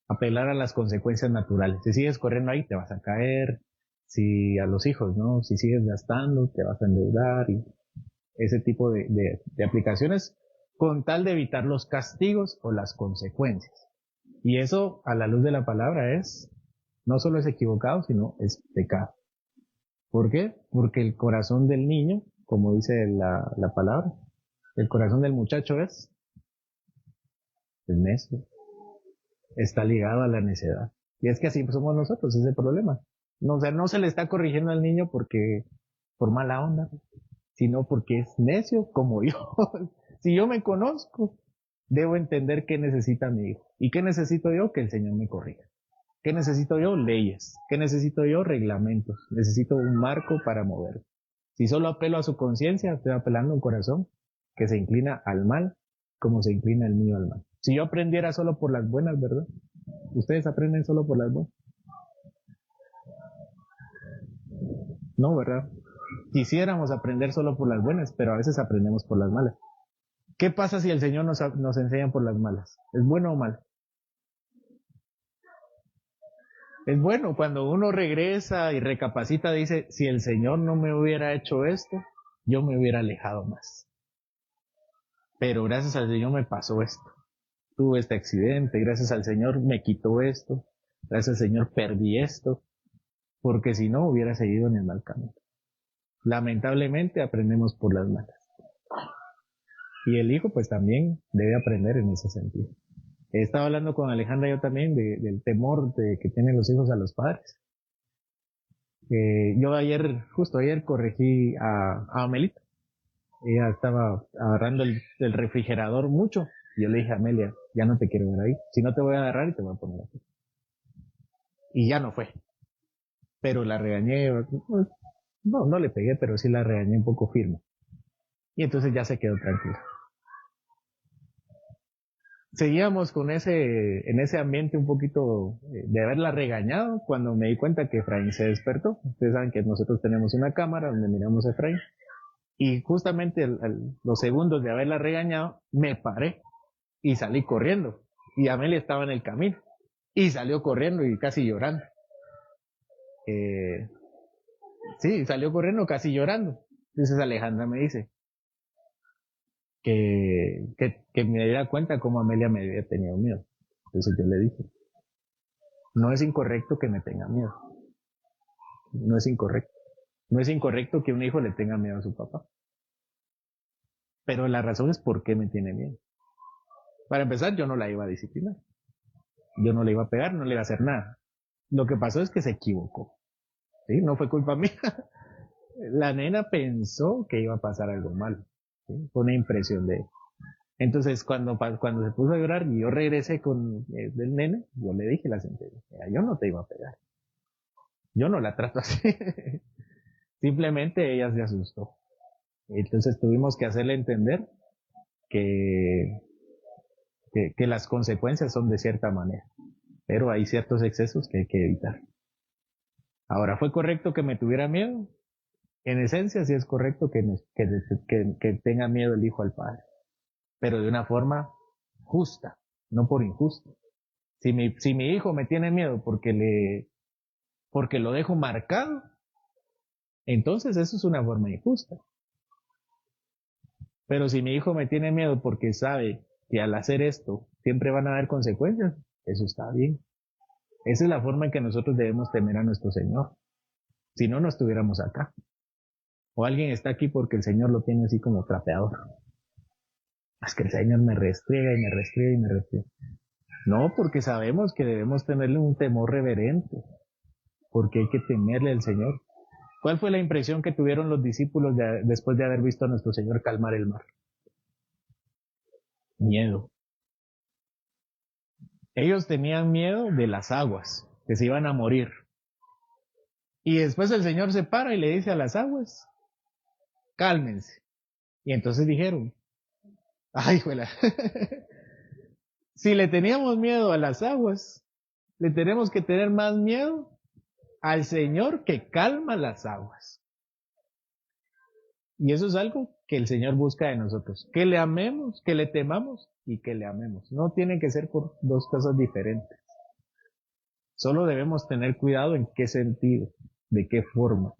Apelar a las consecuencias naturales. Si sigues corriendo ahí, te vas a caer. Si a los hijos, ¿no? Si sigues gastando, te vas a endeudar. Y ese tipo de aplicaciones con tal de evitar los castigos o las consecuencias. Y eso, a la luz de la palabra, no solo es equivocado, sino es pecado. ¿Por qué? Porque el corazón del niño, como dice la palabra, el corazón del muchacho es necio, está ligado a la necedad. Y es que así somos nosotros, ese problema. No, o sea, no se le está corrigiendo al niño por mala onda, sino porque es necio como yo. Si yo me conozco, debo entender qué necesita mi hijo. ¿Y qué necesito yo? Que el Señor me corrija. ¿Qué necesito yo? Leyes. ¿Qué necesito yo? Reglamentos. Necesito un marco para mover. Si solo apelo a su conciencia, estoy apelando a un corazón que se inclina al mal como se inclina el mío al mal. Si yo aprendiera solo por las buenas, ¿verdad? ¿Ustedes aprenden solo por las buenas? No, ¿verdad? Quisiéramos aprender solo por las buenas, pero a veces aprendemos por las malas. ¿Qué pasa si el Señor nos enseña por las malas? ¿Es bueno o malo? Es bueno cuando uno regresa y recapacita, dice, si el Señor no me hubiera hecho esto, yo me hubiera alejado más. Pero gracias al Señor me pasó esto. Tuve este accidente, gracias al Señor me quitó esto, gracias al Señor perdí esto, porque si no hubiera seguido en el mal camino. Lamentablemente aprendemos por las malas. Y el hijo pues también debe aprender en ese sentido. Estaba hablando con Alejandra yo también del temor que tienen los hijos a los padres. Yo justo ayer corregí a Amelita. Ella estaba agarrando el refrigerador mucho. Y yo le dije a Amelia, ya no te quiero ver ahí. Si no te voy a agarrar y te voy a poner aquí. Y ya no fue. Pero la regañé, no le pegué, pero sí la regañé un poco firme. Y entonces ya se quedó tranquila. Seguíamos en ese ambiente un poquito de haberla regañado cuando me di cuenta que Efraín se despertó. Ustedes saben que nosotros tenemos una cámara donde miramos a Efraín. Y justamente los segundos de haberla regañado, me paré y salí corriendo. Y Amelia estaba en el camino. Y salió corriendo y casi llorando. Sí, salió corriendo casi llorando. Entonces Alejandra me dice que me diera cuenta cómo Amelia me había tenido miedo. Entonces yo le dije, no es incorrecto que me tenga miedo. No es incorrecto. No es incorrecto que un hijo le tenga miedo a su papá. Pero la razón es por qué me tiene miedo. Para empezar, yo no la iba a disciplinar. Yo no le iba a pegar, no le iba a hacer nada. Lo que pasó es que se equivocó. ¿Sí? No fue culpa mía. La nena pensó que iba a pasar algo mal. ¿Sí? Fue una impresión de él. Entonces, cuando se puso a llorar y yo regresé con el nene, yo le dije la sentencia, yo no te iba a pegar. Yo no la trato así. Simplemente ella se asustó. Entonces tuvimos que hacerle entender que, que las consecuencias son de cierta manera, pero hay ciertos excesos que hay que evitar. Ahora, ¿fue correcto que me tuviera miedo? En esencia sí es correcto que tenga miedo el hijo al padre, pero de una forma justa, no por injusto. Si mi hijo me tiene miedo porque lo dejo marcado, entonces eso es una forma injusta. Pero si mi hijo me tiene miedo porque sabe que al hacer esto siempre van a haber consecuencias, eso está bien. Esa es la forma en que nosotros debemos temer a nuestro Señor. Si no, no estuviéramos acá. O alguien está aquí porque el Señor lo tiene así como trapeador. Es que el Señor me restriega y me restriega y me restriega. No, porque sabemos que debemos tenerle un temor reverente, porque hay que temerle al Señor. ¿Cuál fue la impresión que tuvieron los discípulos después de haber visto a nuestro Señor calmar el mar? Miedo. Ellos tenían miedo de las aguas, que se iban a morir. Y después el Señor se para y le dice a las aguas, cálmense. Y entonces dijeron, ay, juela, si le teníamos miedo a las aguas, le tenemos que tener más miedo al Señor que calma las aguas. Y eso es algo que el Señor busca de nosotros, que le amemos, que le temamos y que le amemos. No tiene que ser por dos cosas diferentes. Solo debemos tener cuidado en qué sentido, de qué forma.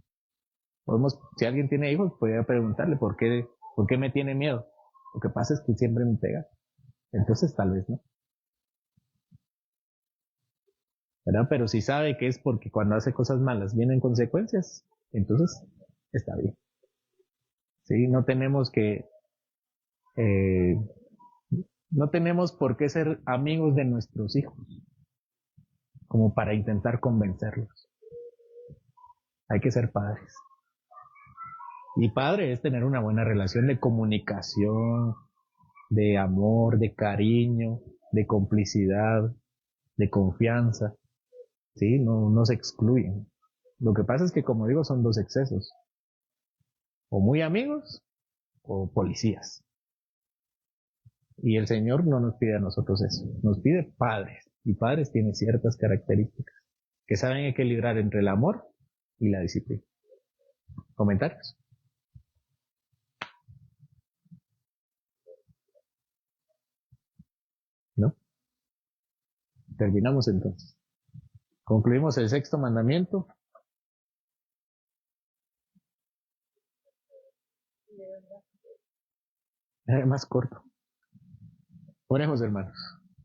Si alguien tiene hijos, podría preguntarle por qué me tiene miedo. Lo que pasa es que siempre me pega. Entonces tal vez no. ¿Verdad? Pero si sabe que es porque cuando hace cosas malas vienen consecuencias, entonces está bien. Sí, eh, no tenemos por qué ser amigos de nuestros hijos, como para intentar convencerlos. Hay que ser padres. Y padre es tener una buena relación de comunicación, de amor, de cariño, de complicidad, de confianza. ¿Sí? No se excluyen. Lo que pasa es que, como digo, son dos excesos. O muy amigos o policías. Y el Señor no nos pide a nosotros eso. Nos pide padres. Y padres tienen ciertas características que saben equilibrar entre el amor y la disciplina. ¿Comentarios? ¿No? Terminamos entonces. Concluimos el sexto mandamiento. Más corto. Oremos, hermanos.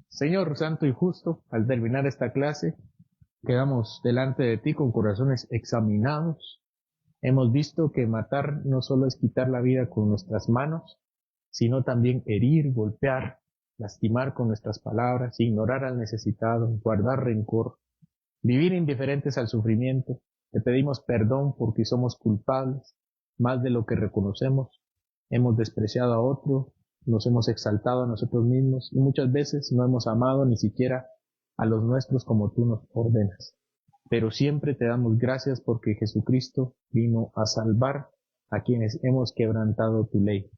Señor santo y justo, al terminar esta clase, quedamos delante de ti con corazones examinados. Hemos visto que matar no solo es quitar la vida con nuestras manos, sino también herir, golpear, lastimar con nuestras palabras, ignorar al necesitado, guardar rencor, vivir indiferentes al sufrimiento. Te pedimos perdón porque somos culpables, más de lo que reconocemos. Hemos despreciado a otro, nos hemos exaltado a nosotros mismos y muchas veces no hemos amado ni siquiera a los nuestros como tú nos ordenas. Pero siempre te damos gracias porque Jesucristo vino a salvar a quienes hemos quebrantado tu ley,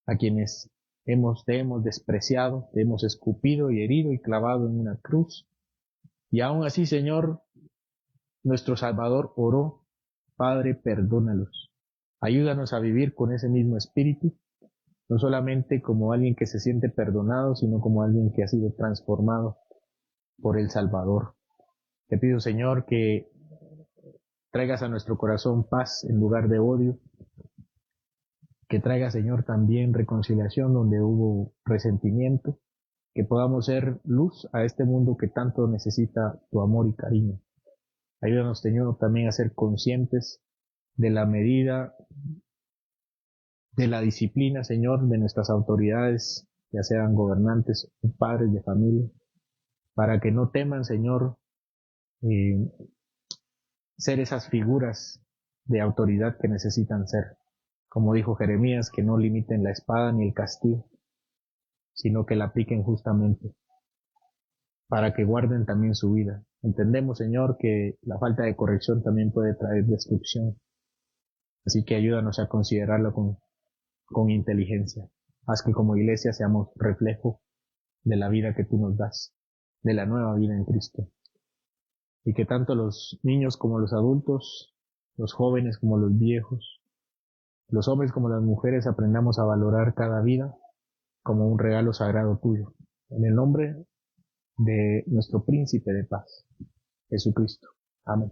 a quienes te hemos despreciado, te hemos escupido y herido y clavado en una cruz. Y aún así, Señor, nuestro Salvador oró: Padre, perdónalos. Ayúdanos a vivir con ese mismo espíritu, no solamente como alguien que se siente perdonado, sino como alguien que ha sido transformado por el Salvador. Te pido, Señor, que traigas a nuestro corazón paz en lugar de odio, que traiga, Señor, también reconciliación donde hubo resentimiento, que podamos ser luz a este mundo que tanto necesita tu amor y cariño. Ayúdanos, Señor, también a ser conscientes de la medida, de la disciplina, Señor, de nuestras autoridades, ya sean gobernantes o padres de familia, para que no teman, Señor, ser esas figuras de autoridad que necesitan ser. Como dijo Jeremías, que no limiten la espada ni el castigo, sino que la apliquen justamente, para que guarden también su vida. Entendemos, Señor, que la falta de corrección también puede traer destrucción. Así que ayúdanos a considerarlo con inteligencia. Haz que como iglesia seamos reflejo de la vida que tú nos das, de la nueva vida en Cristo. Y que tanto los niños como los adultos, los jóvenes como los viejos, los hombres como las mujeres aprendamos a valorar cada vida como un regalo sagrado tuyo. En el nombre de nuestro príncipe de paz, Jesucristo. Amén.